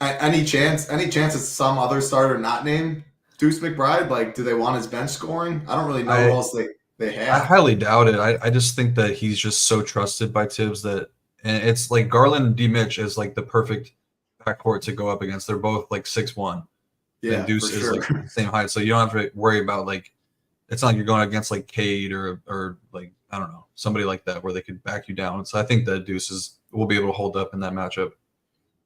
Any chance that some other starter not named Deuce McBride? Like, do they want his bench scoring? I don't really know who else they I have. highly doubt it. I just think that he's just so trusted by Tibbs that, and it's like Garland and D Mitch is like the perfect backcourt to go up against. They're both like 6'1", and Yeah, Deuce for is sure. like the same height, so you don't have to worry about like, it's not like you're going against like Cade or like, I don't know, somebody like that where they could back you down. So I think that Deuce will be able to hold up in that matchup.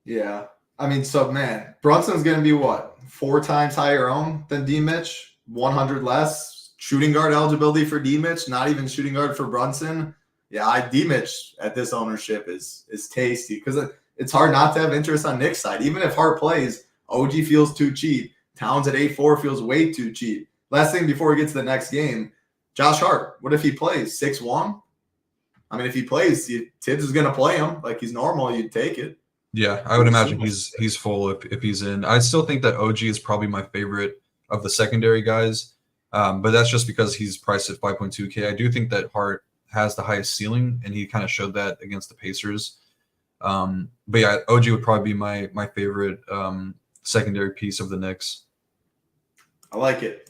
Yeah. I mean, so man, Brunson's going to be what? 4 times higher owned than D Mitch, 100 less shooting guard eligibility for D Mitch, not even shooting guard for Brunson. Yeah, D Mitch at this ownership is tasty because it's hard not to have interest on Nick's side. Even if Hart plays, OG feels too cheap. Towns at 8-4 feels way too cheap. Last thing before we get to the next game, Josh Hart, what if he plays 6-1? I mean, if he plays, Tibbs is going to play him like he's normal. You'd take it. Yeah, I would imagine he's full if he's in. I still think that OG is probably my favorite of the secondary guys, but that's just because he's priced at 5.2K. I do think that Hart has the highest ceiling, and he kind of showed that against the Pacers. But yeah, OG would probably be my favorite secondary piece of the Knicks. I like it.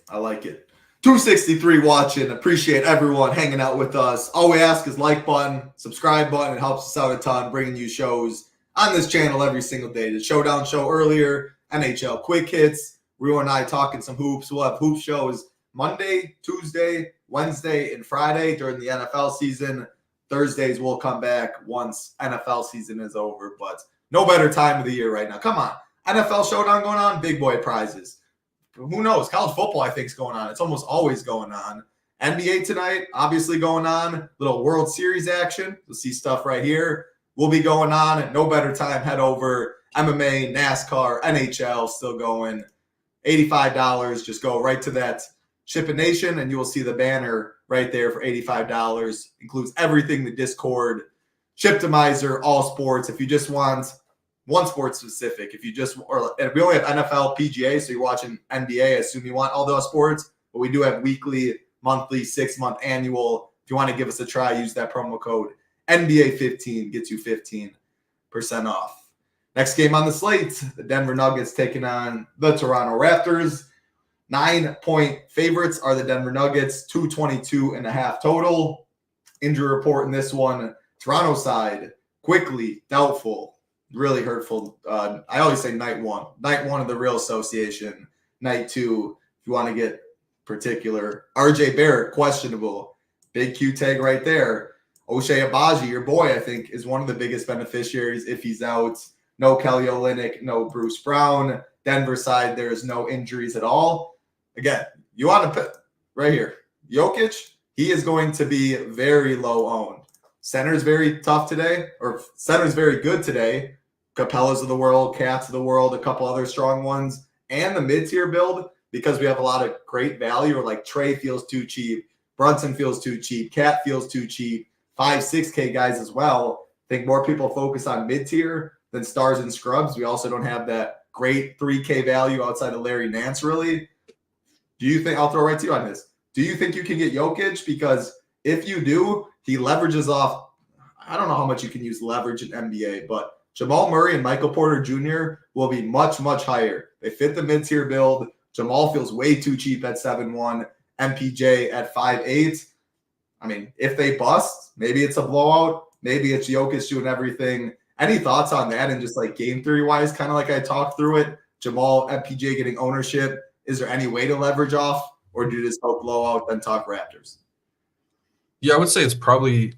263 watching. Appreciate everyone hanging out with us. All we ask is like button, subscribe button. It helps us out a ton, bringing you shows on this channel every single day. The Showdown show earlier, NHL Quick Hits, Rio and I talking some hoops. We'll have hoop shows Monday, Tuesday, Wednesday, and Friday during the NFL season. Thursdays will come back once NFL season is over, but no better time of the year right now. Come on. NFL Showdown going on, big boy prizes. Who knows? College football, I think, is going on. It's almost always going on. NBA tonight, obviously going on. Little World Series action. You'll see stuff right here. Will be going on. No better time. Head over. MMA, NASCAR, NHL still going. $85. Just go right to that SHIPIT Nation, and you will see the banner right there for $85. Includes everything, the Discord, Shiptimizer, all sports. If you just want one sport specific, if you just, and we only have NFL, PGA, so you're watching NBA, I assume you want all those sports, but we do have weekly, monthly, 6-month, annual. If you want to give us a try, use that promo code NBA15, gets you 15% off. Next game on the slate, the Denver Nuggets taking on the Toronto Raptors. 9-point favorites are the Denver Nuggets, 222.5 total. Injury report in this one, Toronto side, quickly, doubtful, really hurtful. I always say night one of the real association. Night 2, if you want to get particular. RJ Barrett, questionable. Big Q tag right there. Ochai Agbaji, your boy, I think, is one of the biggest beneficiaries if he's out. No Kelly Olynyk, no Bruce Brown. Denver side, there is no injuries at all. Again, you want to put right here. Jokic, he is going to be very low owned. Center's very tough today, or center's very good today. Capellas of the world, Cats of the world, a couple other strong ones, and the mid-tier build, because we have a lot of great value, or like Trey feels too cheap, Brunson feels too cheap, Cat feels too cheap, 5-6K guys as well. I think more people focus on mid-tier than stars and scrubs. We also don't have that great 3K value outside of Larry Nance, really. Do you think, I'll throw right to you on this, do you think you can get Jokic? Because if you do, he leverages off, I don't know how much you can use leverage in NBA, but Jamal Murray and Michael Porter Jr. will be much, much higher. They fit the mid-tier build. Jamal feels way too cheap at 7-1. MPJ at 5'8". I mean, if they bust, maybe it's a blowout. Maybe it's Jokic doing everything. Any thoughts on that? And just like game theory-wise, kind of like I talked through it, Jamal, MPJ getting ownership. Is there any way to leverage off? Or do you just hope blowout, then talk Raptors? Yeah, I would say it'd probably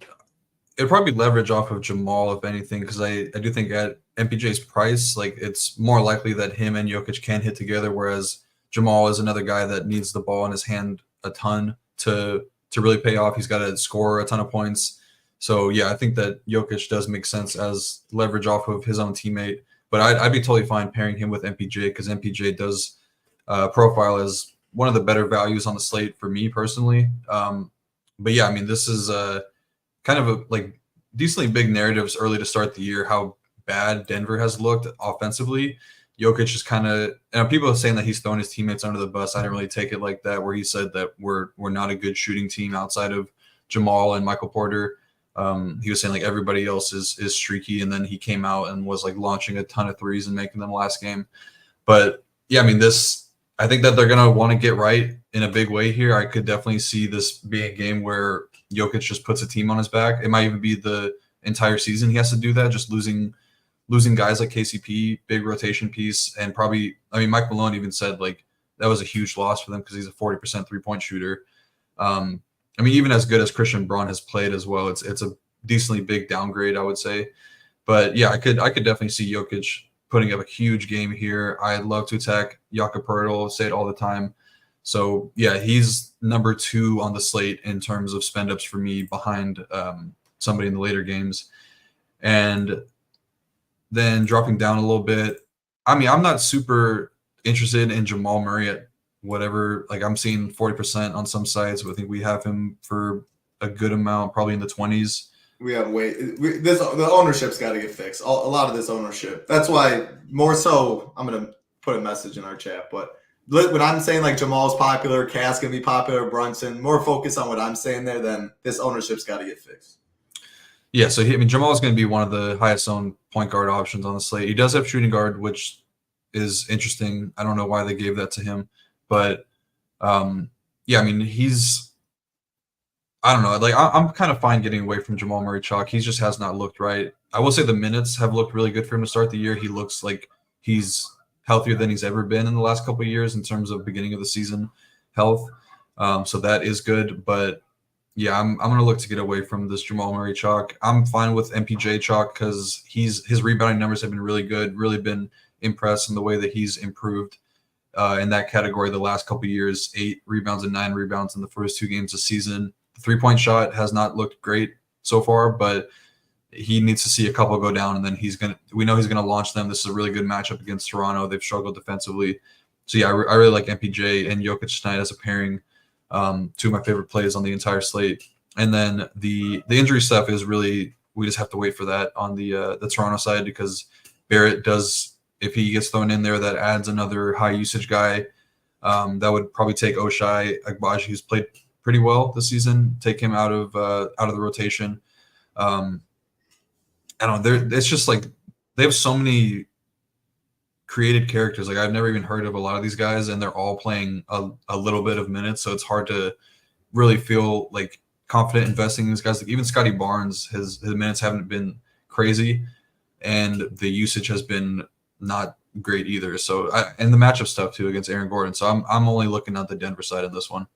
leverage off of Jamal, if anything, because I do think at MPJ's price, like it's more likely that him and Jokic can hit together, whereas Jamal is another guy that needs the ball in his hand a ton to really pay off. He's got to score a ton of points. So yeah, I think that Jokic does make sense as leverage off of his own teammate. But I'd be totally fine pairing him with MPJ, because MPJ does profile as one of the better values on the slate for me personally. But yeah, I mean, this is kind of a like decently big narratives early to start the year, how bad Denver has looked offensively. Jokic is kind of, and people are saying that he's throwing his teammates under the bus. I didn't really take it like that, where he said that we're not a good shooting team outside of Jamal and Michael Porter. He was saying like everybody else is streaky, and then he came out and was like launching a ton of threes and making them last game. But yeah, I mean, I think that they're gonna want to get right in a big way here. I could definitely see this being a game where Jokic just puts a team on his back. It might even be the entire season he has to do that, just losing guys like KCP, big rotation piece, and probably, I mean, Mike Malone even said like that was a huge loss for them because he's a 40% 3-point shooter. I mean, even as good as Christian Braun has played as well, it's a decently big downgrade, I would say. But yeah, I could definitely see Jokic putting up a huge game here. I love to attack Jakob Poeltl, say it all the time. So yeah, he's number 2 on the slate in terms of spend ups for me, behind somebody in the later games. And then dropping down a little bit, I mean, I'm not super interested in Jamal Murray at whatever. Like, I'm seeing 40% on some sites. I think we have him for a good amount, probably in the 20s. We have the ownership's got to get fixed. A lot of this ownership. That's why, more so, I'm gonna put a message in our chat. But when I'm saying like Jamal's popular, Cass gonna be popular, Brunson, more focus on what I'm saying there than this ownership's got to get fixed. Yeah, so Jamal is going to be one of the highest owned point guard options on the slate. He does have shooting guard, which is interesting. I don't know why they gave that to him, but yeah, I mean, I don't know. Like, I'm kind of fine getting away from Jamal Murray chalk. He just has not looked right. I will say the minutes have looked really good for him to start the year. He looks like he's healthier than he's ever been in the last couple of years in terms of beginning of the season health. So that is good, but yeah, I'm going to look to get away from this Jamal Murray chalk. I'm fine with MPJ chalk because his rebounding numbers have been really good, really been impressed in the way that he's improved in that category the last couple of years. 8 rebounds and 9 rebounds in the first 2 games of the season. The 3-point shot has not looked great so far, but he needs to see a couple go down, and then we know he's going to launch them. This is a really good matchup against Toronto. They've struggled defensively. So yeah, I really like MPJ and Jokic tonight as a pairing. 2 of my favorite plays on the entire slate. And then the injury stuff is really, we just have to wait for that on the Toronto side, because Barrett does, if he gets thrown in there, that adds another high usage guy. That would probably take Oshai Agbaji, who's played pretty well this season, take him out of the rotation. I don't know. It's just like they have so many created characters. Like, I've never even heard of a lot of these guys, and they're all playing a little bit of minutes, so it's hard to really feel like confident investing in these guys. Like, even Scotty Barnes, his minutes haven't been crazy, and the usage has been not great either. So and the matchup stuff too against Aaron Gordon. So I'm only looking at the Denver side of this one.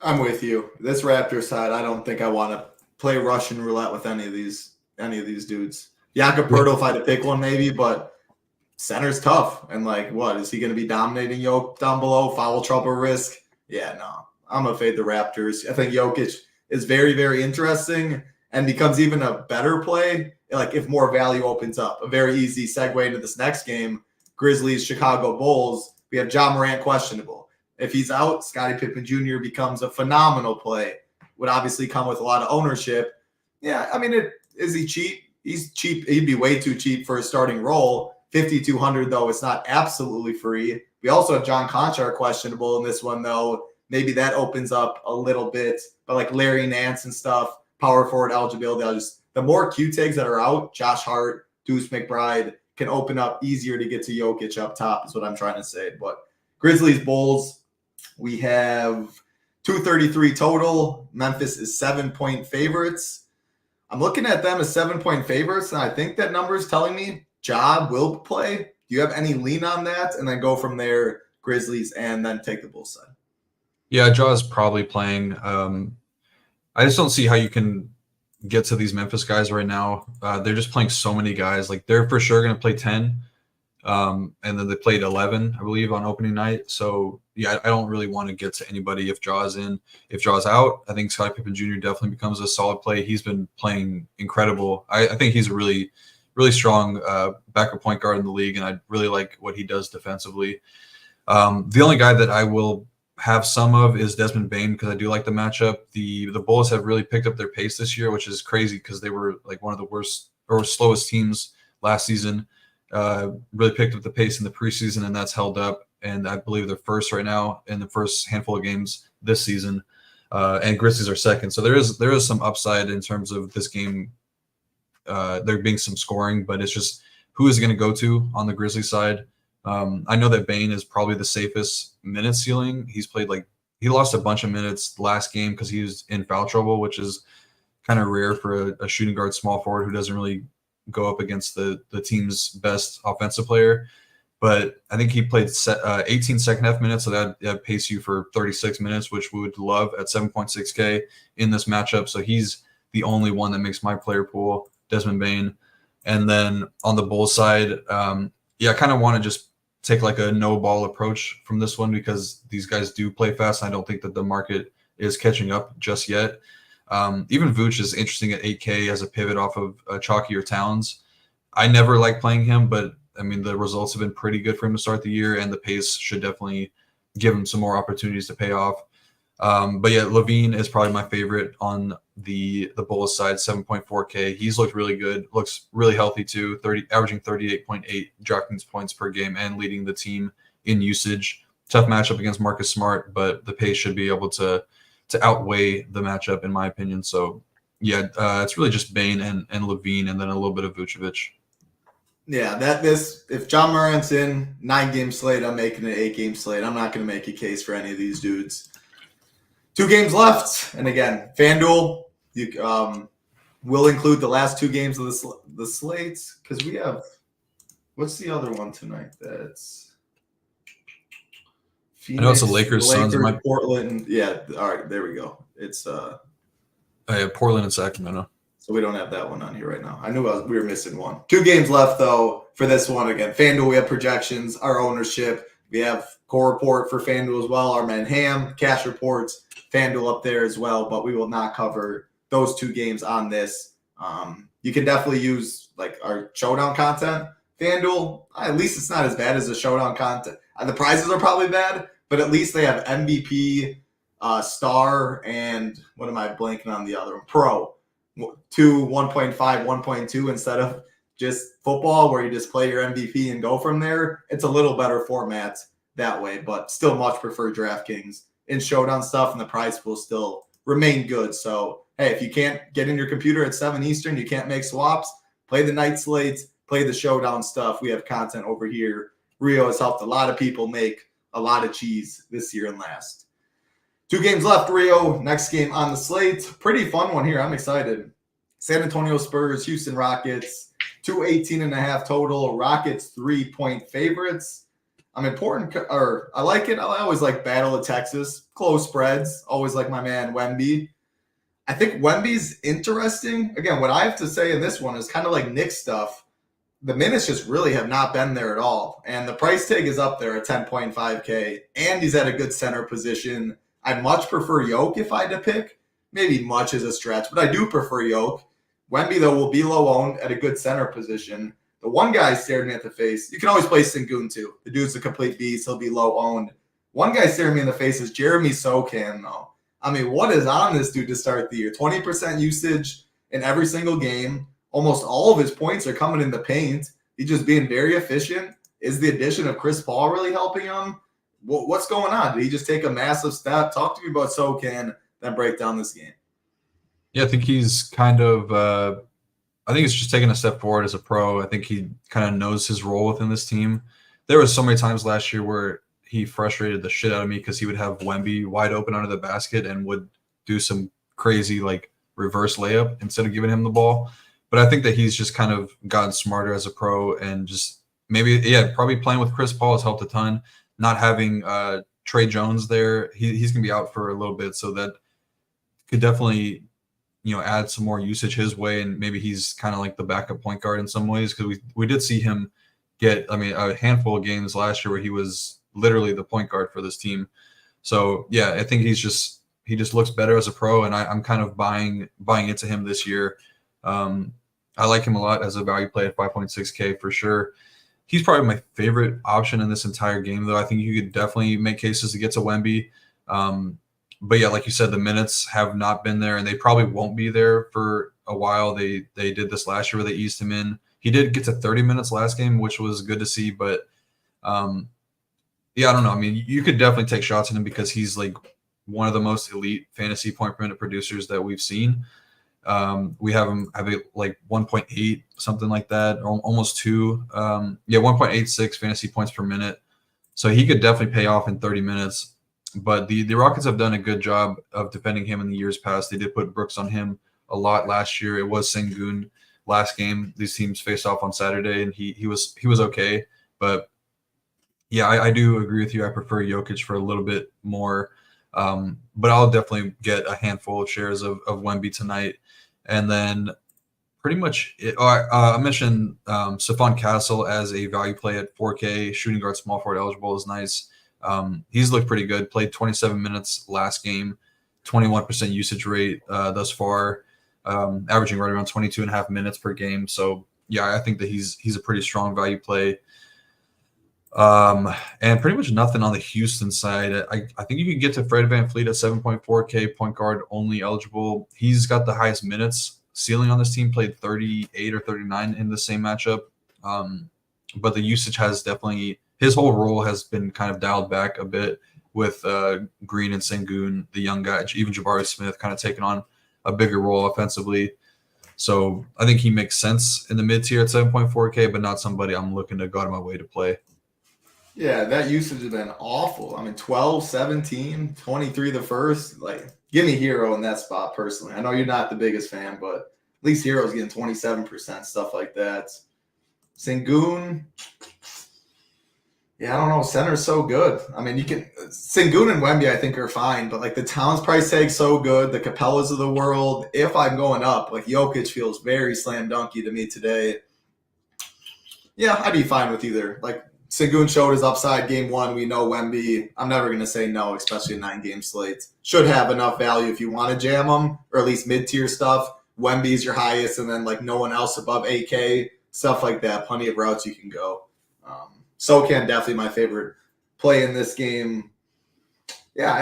I'm with you. This Raptors side, I don't think I want to play Russian roulette with any of these dudes. Jakob Poeltl, if I had to pick one, maybe, but center's tough. And like, what is he going to be dominating Jokic down below? Foul trouble risk? Yeah, no. I'm gonna fade the Raptors. I think Jokic is very, very interesting and becomes even a better play, like, if more value opens up. A very easy segue into this next game: Grizzlies, Chicago Bulls. We have Ja Morant questionable. If he's out, Scottie Pippen Jr. becomes a phenomenal play. Would obviously come with a lot of ownership. Yeah, I mean, is he cheap? He's cheap. He'd be way too cheap for a starting role. 5,200 though, it's not absolutely free. We also have John Conchar questionable in this one, though. Maybe that opens up a little bit. But like Larry Nance and stuff, power forward eligibility, the more Q tags that are out, Josh Hart, Deuce McBride, can open up easier to get to Jokic up top, is what I'm trying to say. But Grizzlies, Bulls, we have 233 total. Memphis is 7-point favorites. I'm looking at them as 7-point favorites, and I think that number is telling me Ja will play. Do you have any lean on that? And then go from there, Grizzlies, and then take the Bulls side. Yeah, Ja's probably playing. I just don't see how you can get to these Memphis guys right now. They're just playing so many guys. Like, they're for sure going to play 10. And then they played 11, I believe, on opening night. So, yeah, I don't really want to get to anybody if Ja's in. If Ja's out, I think Scottie Pippen Jr. definitely becomes a solid play. He's been playing incredible. I think he's a really, really strong backup point guard in the league, and I really like what he does defensively. The only guy that I will have some of is Desmond Bane, because I do like the matchup. The Bulls have really picked up their pace this year, which is crazy because they were like one of the worst or slowest teams last season. Really picked up the pace in the preseason, and that's held up. And I believe they're first right now in the first handful of games this season. and Grizzlies are second. So there is some upside in terms of this game. There being some scoring, but it's just who is going to go to on the Grizzlies side. I know that Bane is probably the safest minute ceiling. He lost a bunch of minutes last game because he was in foul trouble, which is kind of rare for a shooting guard small forward who doesn't really go up against the team's best offensive player. But I think he played 18 second half minutes, so that pays you for 36 minutes, which we would love at 7.6K in this matchup. So he's the only one that makes my player pool, Desmond Bane. And then on the Bulls side, I kind of want to just take like a no ball approach from this one because these guys do play fast. I don't think that the market is catching up just yet. Even Vooch is interesting at 8K as a pivot off of Chalky or Towns. I never like playing him, but I mean, the results have been pretty good for him to start the year, and the pace should definitely give him some more opportunities to pay off. But yeah, Levine is probably my favorite on the Bulls side, 7.4K. He's looked really good, looks really healthy too, averaging 38.8 DraftKings points per game and leading the team in usage. Tough matchup against Marcus Smart, but the pace should be able to outweigh the matchup in my opinion. So yeah, it's really just Bane and Levine and then a little bit of Vucevic. Yeah, if John Morant's in 9-game slate, I'm making an 8-game slate. I'm not going to make a case for any of these dudes. 2 games left, and again, FanDuel will include the last 2 games of the slates because we have what's the other one tonight? That's Phoenix, I know it's the Lakers, Suns, Portland. Yeah, all right, there we go. It's Portland and Sacramento. So we don't have that one on here right now. I knew we were missing one. 2 games left, though, for this one. Again, FanDuel, we have projections, our ownership. We have core report for FanDuel as well. Our man Ham, cash reports, FanDuel up there as well. But we will not cover those 2 games on this. You can definitely use like our showdown content. FanDuel, at least it's not as bad as the showdown content. The prizes are probably bad, but at least they have MVP, Star, and what am I blanking on the other one? Pro. 2, 1.5, 1.2 instead of just football where you just play your MVP and go from there. It's a little better format that way, but still much prefer DraftKings in showdown stuff, and the price will still remain good. So, hey, if you can't get in your computer at 7 Eastern, you can't make swaps, play the night slates, play the showdown stuff. We have content over here. Rio has helped a lot of people make a lot of cheese this year and last. 2 games left, Rio. Next game on the slate. Pretty fun one here. I'm excited. San Antonio Spurs, Houston Rockets, 218.5 total. Rockets 3-point favorites. I like it. I always like Battle of Texas. Close spreads. Always like my man Wemby. I think Wemby's interesting. Again, what I have to say in this one is kind of like Knicks stuff. The minutes just really have not been there at all. And the price tag is up there at 10.5K. And he's at a good center position. I'd much prefer Yoke if I had to pick. Maybe much is a stretch, but I do prefer Yoke. Wemby, though, will be low owned at a good center position. The one guy staring me at the face, you can always play Sengun too. The dude's a complete beast. He'll be low owned. One guy staring me in the face is Jeremy Sochan, though. I mean, what is on this dude to start the year? 20% usage in every single game. Almost all of his points are coming in the paint. He's just being very efficient. Is the addition of Chris Paul really helping him? What's going on? Did he just take a massive step? Talk to me about Sochan, then break down this game. Yeah, I think he's kind of I think he's just taking a step forward as a pro. I think he kind of knows his role within this team. There was so many times last year where he frustrated the shit out of me because he would have Wemby wide open under the basket and would do some crazy like reverse layup instead of giving him the ball. But I think that he's just kind of gotten smarter as a pro and just probably playing with Chris Paul has helped a ton. Not having Trey Jones there, he's going to be out for a little bit, so that could definitely add some more usage his way, and maybe he's kind of like the backup point guard in some ways because we did see him get a handful of games last year where he was literally the point guard for this team. So yeah, I think he just looks better as a pro, and I'm kind of buying into him this year. I like him a lot as a value play at 5.6K for sure. He's probably my favorite option in this entire game, though. I think you could definitely make cases to get to Wemby. But yeah, like you said, the minutes have not been there, and they probably won't be there for a while. They did this last year where they eased him in. He did get to 30 minutes last game, which was good to see. But yeah, I don't know. I mean, you could definitely take shots at him because he's like one of the most elite fantasy point per minute producers that we've seen. We have him have like 1.8, something like that, or almost 2. 1.86 fantasy points per minute. So he could definitely pay off in 30 minutes. But the Rockets have done a good job of defending him in the years past. They did put Brooks on him a lot last year. It was Sengun last game. These teams faced off on Saturday, and he was okay. But yeah, I do agree with you. I prefer Jokic for a little bit more. But I'll definitely get a handful of shares of Wemby tonight. And then pretty much I mentioned Stephon Castle as a value play at 4K. Shooting guard, small forward eligible is nice. He's looked pretty good. Played 27 minutes last game, 21% usage rate thus far, averaging right around 22.5 minutes per game. So yeah, I think that he's a pretty strong value play. And pretty much nothing on the Houston side. I think you can get to Fred VanVleet at 7.4K, point guard only eligible. He's got the highest minutes ceiling on this team, played 38 or 39 in the same matchup. But the usage has definitely, his whole role has been kind of dialed back a bit with Green and Sengun, the young guy, even Jabari Smith kind of taking on a bigger role offensively. So I think he makes sense in the mid tier at 7.4K, but not somebody I'm looking to go out of my way to play. Yeah, that usage has been awful. I mean, 12, 17, 23 the first. Like, give me Hero in that spot personally. I know you're not the biggest fan, but at least Hero's getting 27%, stuff like that. Sengun, yeah, I don't know. Center's so good. I mean, you can Sengun and Wemby, I think, are fine, but like the Towns price tag's so good. The Capellas of the world. If I'm going up, like Jokic feels very slam dunky to me today. Yeah, I'd be fine with either. Like Sengun showed his upside game 1. We know Wemby. I'm never going to say no, especially a 9-game slate. Should have enough value if you want to jam them, or at least mid-tier stuff. Wemby's your highest, and then like no one else above 8K, stuff like that. Plenty of routes you can go. Socan definitely my favorite play in this game. Yeah,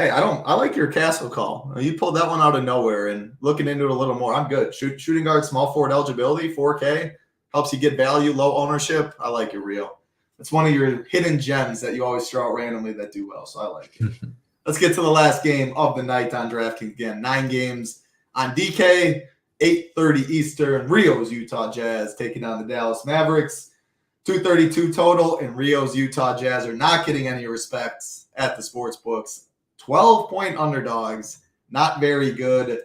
I like your Castle call. You pulled that one out of nowhere, and looking into it a little more, I'm good. Shooting guard, small forward eligibility, 4K. Helps you get value, low ownership. I like it real. It's one of your hidden gems that you always throw out randomly that do well, so I like it. Let's get to the last game of the night on DraftKings. Again, 9 games on DK, 8:30 Eastern. Rio's Utah Jazz taking on the Dallas Mavericks. 232 total, and Rio's Utah Jazz are not getting any respect at the sports books. 12-point underdogs, not very good. In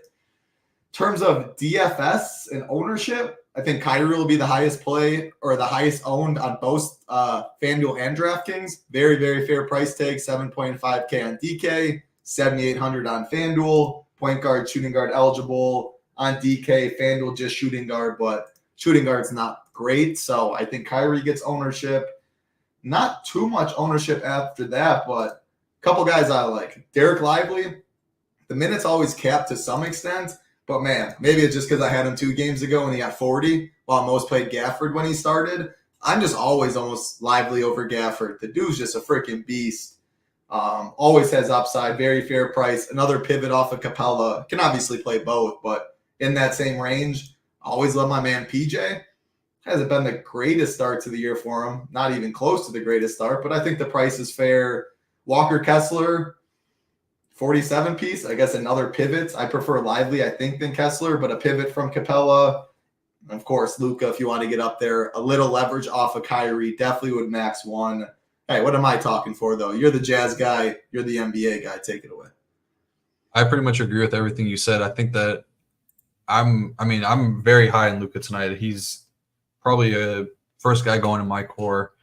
terms of DFS and ownership, I think Kyrie will be the highest play or the highest owned on both FanDuel and DraftKings. Very, very fair price tag, 7.5K on DK, 7,800 on FanDuel. Point guard, shooting guard eligible on DK. FanDuel just shooting guard, but shooting guard's not great. So I think Kyrie gets ownership. Not too much ownership after that, but a couple guys I like. Derek Lively, the minutes always capped to some extent. But, man, maybe it's just because I had him 2 games ago and he got 40 while most played Gafford when he started. I'm just always almost Lively over Gafford. The dude's just a freaking beast. Always has upside, very fair price. Another pivot off of Capella. Can obviously play both, but in that same range. Always love my man PJ. Hasn't been the greatest start to the year for him. Not even close to the greatest start, but I think the price is fair. Walker Kessler, 47 piece. I guess another pivot. I prefer Lively, I think, than Kessler, but a pivot from Capella. And of course, Luka, if you want to get up there. A little leverage off of Kyrie. Definitely would max 1. Hey, what am I talking for, though? You're the Jazz guy. You're the NBA guy. Take it away. I pretty much agree with everything you said. I think that I'm very high in Luka tonight. He's probably a first guy going in my core.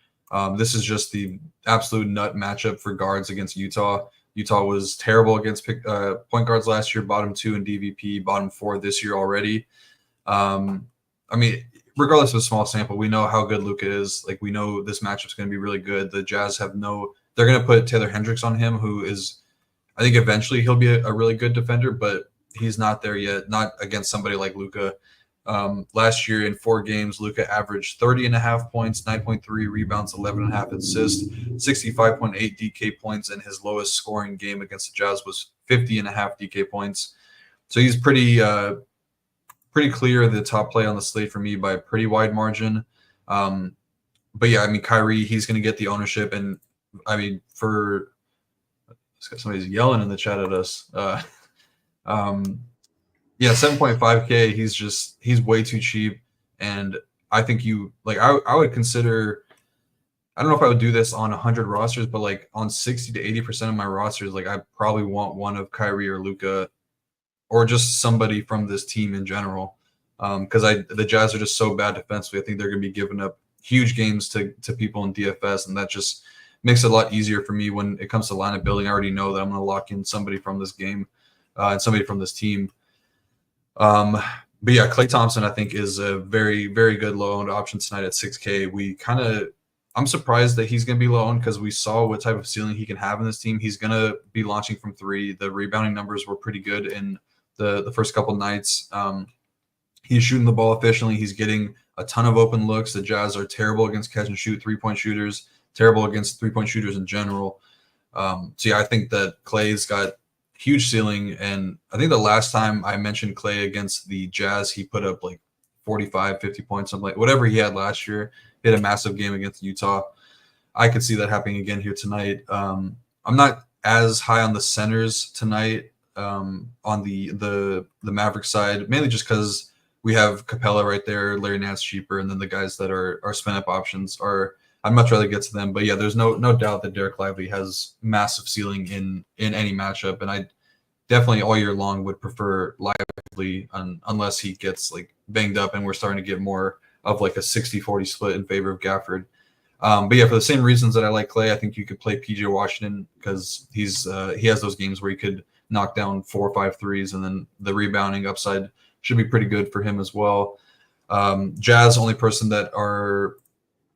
This is just the absolute nut matchup for guards against Utah. Utah was terrible against point guards last year, bottom 2 in DVP, bottom 4 this year already. Regardless of a small sample, we know how good Luka is. Like, we know this matchup's going to be really good. The Jazz they're going to put Taylor Hendricks on him, who is, I think eventually he'll be a really good defender, but he's not there yet, not against somebody like Luka. Last year in 4 games, Luka averaged 30.5 points, 9.3 rebounds, 11.5 assists, 65.8 DK points, and his lowest scoring game against the Jazz was 50.5 DK points. So he's pretty clear the top play on the slate for me by a pretty wide margin. But yeah, Kyrie, he's going to get the ownership, and for Somebody's yelling in the chat at us. Yeah, 7.5K. He's way too cheap, and I think I would consider. I don't know if I would do this on 100 rosters, but like on 60 to 80% of my rosters, like I probably want one of Kyrie or Luka, or just somebody from this team in general. Because the Jazz are just so bad defensively. I think they're going to be giving up huge games to people in DFS, and that just makes it a lot easier for me when it comes to lineup building. I already know that I'm going to lock in somebody from this game and somebody from this team. But yeah, Klay Thompson, I think, is a very, very good low-owned option tonight at 6K. I'm surprised that he's going to be low-owned because we saw what type of ceiling he can have in this team. He's going to be launching from three. The rebounding numbers were pretty good in the first couple nights. He's shooting the ball efficiently. He's getting a ton of open looks. The Jazz are terrible against catch and shoot three-point shooters, terrible against three-point shooters in general. So yeah, I think that Klay's got huge ceiling. And I think the last time I mentioned Klay against the Jazz, he put up like 45, 50 points, something like whatever he had last year. He had a massive game against Utah. I could see that happening again here tonight. I'm not as high on the centers tonight on the Mavericks side, mainly just because we have Capella right there, Larry Nance cheaper, and then the guys that are spin up options are. I'd much rather get to them, but yeah, there's no doubt that Derek Lively has massive ceiling in any matchup, and I definitely all year long would prefer Lively unless he gets like banged up and we're starting to get more of like a 60-40 split in favor of Gafford. But yeah, for the same reasons that I like Klay, I think you could play PJ Washington because he has those games where he could knock down 4 or 5 threes, and then the rebounding upside should be pretty good for him as well. Jazz, only person that's going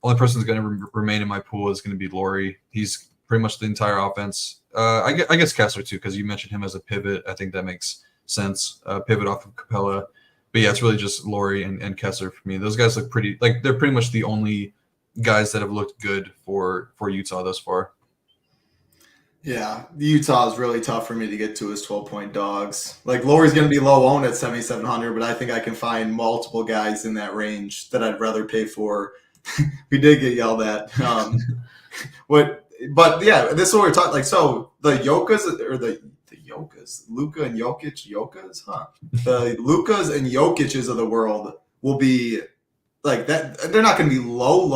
to remain in my pool is going to be Laurie. He's pretty much the entire offense. I guess Kessler too, because you mentioned him as a pivot. I think that makes sense. Pivot off of Capella. But yeah, it's really just Laurie and Kessler for me. Those guys look pretty like they're pretty much the only guys that have looked good for Utah thus far. Yeah, Utah is really tough for me to get to as 12-point dogs. Like Laurie's going to be low owned at 7,700, but I think I can find multiple guys in that range that I'd rather pay for. We did get yelled at. But yeah, this is what we're talking. Like, so the Jokas or the Jokas, Luka and Jokic, huh? The Lukas and Jokic's of the world will be like that. They're not going to be low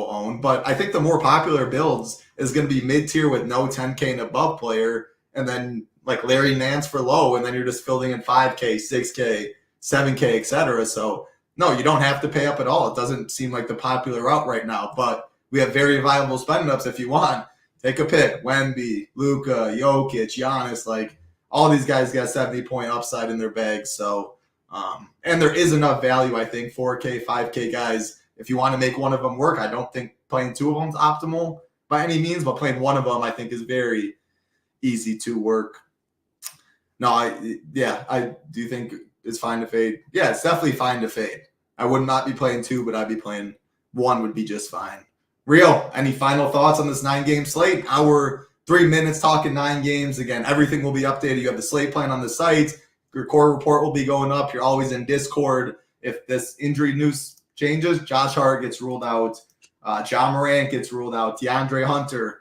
owned, but I think the more popular builds is going to be mid tier with no 10K and above player, and then like Larry Nance for low, and then you're just filling in 5K, 6K, 7K, etc. So no, you don't have to pay up at all. It doesn't seem like the popular route right now, but we have very viable spending ups if you want. Take a pick. Wemby, Luka, Jokic, Giannis, like all these guys got 70-point upside in their bags. So, and there is enough value, I think, 4K, 5K guys. If you want to make one of them work, I don't think playing two of them is optimal by any means, but playing one of them, I think, is very easy to work. No, I do think it's fine to fade. Yeah, it's definitely fine to fade. I would not be playing two, but I'd be playing one would be just fine. Rio, any final thoughts on this 9-game slate? Hour, 3 minutes talking 9 games. Again, everything will be updated. You have the slate plan on the site. Your core report will be going up. You're always in Discord. If this injury news changes, Josh Hart gets ruled out. John Morant gets ruled out. DeAndre Hunter.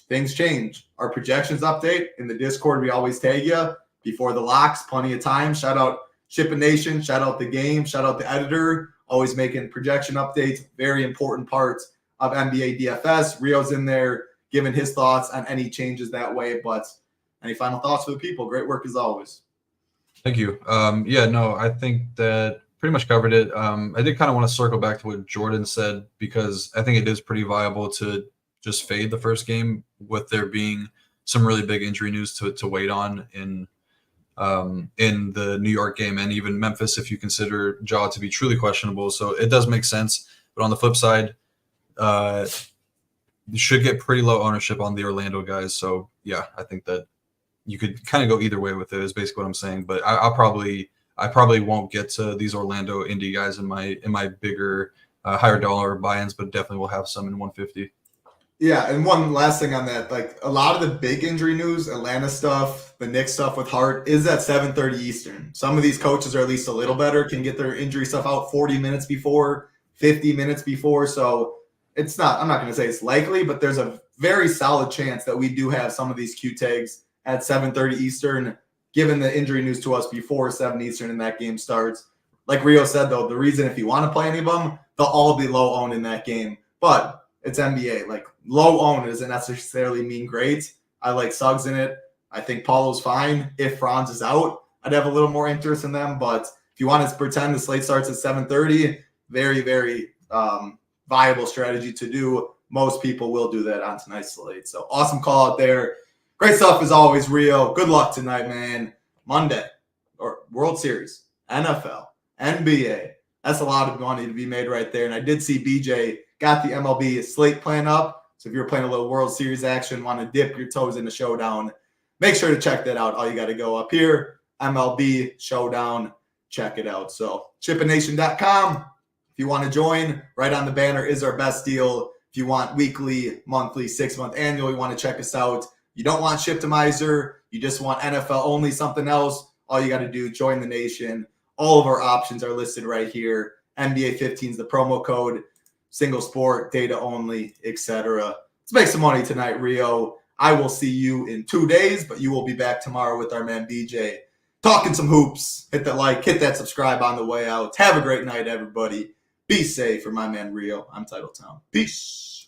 Things change. Our projections update in the Discord. We always tag you before the locks. Plenty of time. Shout out SHIPIT Nation. Shout out the game. Shout out the editor. Always making projection updates. Very important parts of NBA DFS. Rio's in there giving his thoughts on any changes that way. But any final thoughts for the people? Great work as always. Thank you. I think that pretty much covered it. I did kind of want to circle back to what Jordan said, because I think it is pretty viable to just fade the first game with there being some really big injury news to wait on in the New York game, and even Memphis if you consider Ja to be truly questionable. So it does make sense. But on the flip side, you should get pretty low ownership on the Orlando guys. So yeah, I think that you could kind of go either way with it is basically what I'm saying. But I probably won't get to these Orlando indie guys in my bigger higher dollar buy-ins, but definitely will have some in 150. Yeah, and one last thing on that, like a lot of the big injury news, Atlanta stuff, the Knicks stuff with Hart, is at 7:30 Eastern. Some of these coaches are at least a little better, can get their injury stuff out 40 minutes before, 50 minutes before. So it's not, I'm not going to say it's likely, but there's a very solid chance that we do have some of these Q tags at 7:30 Eastern, given the injury news to us before 7 Eastern and that game starts. Like Rio said, though, the reason if you want to play any of them, they'll all be low owned in that game. But it's NBA. Like, low owned doesn't necessarily mean great. I like Suggs in it. I think Paulo's fine. If Franz is out, I'd have a little more interest in them. But if you want to pretend the slate starts at 7:30, very, very viable strategy to do. Most people will do that on tonight's slate. So awesome call out there. Great stuff as always, Rio. Good luck tonight, man. Monday, or World Series, NFL, NBA. That's a lot of money to be made right there. And I did see BJ got the MLB slate plan up. So if you're playing a little World Series action, want to dip your toes in the showdown, make sure to check that out. All you got to go up here, MLB Showdown, check it out. So SHIPITNation.com. If you want to join, right on the banner is our best deal. If you want weekly, monthly, 6-month, annual, you want to check us out. You don't want Shiptimizer. You just want NFL only, something else. All you got to do, join the nation. All of our options are listed right here. NBA 15 is the promo code. Single sport, data only, etc. Let's make some money tonight, Rio. I will see you in 2 days, but you will be back tomorrow with our man BJ talking some hoops. Hit that like, hit that subscribe on the way out. Have a great night, everybody. Be safe. For my man Rio, I'm Titletown. Peace.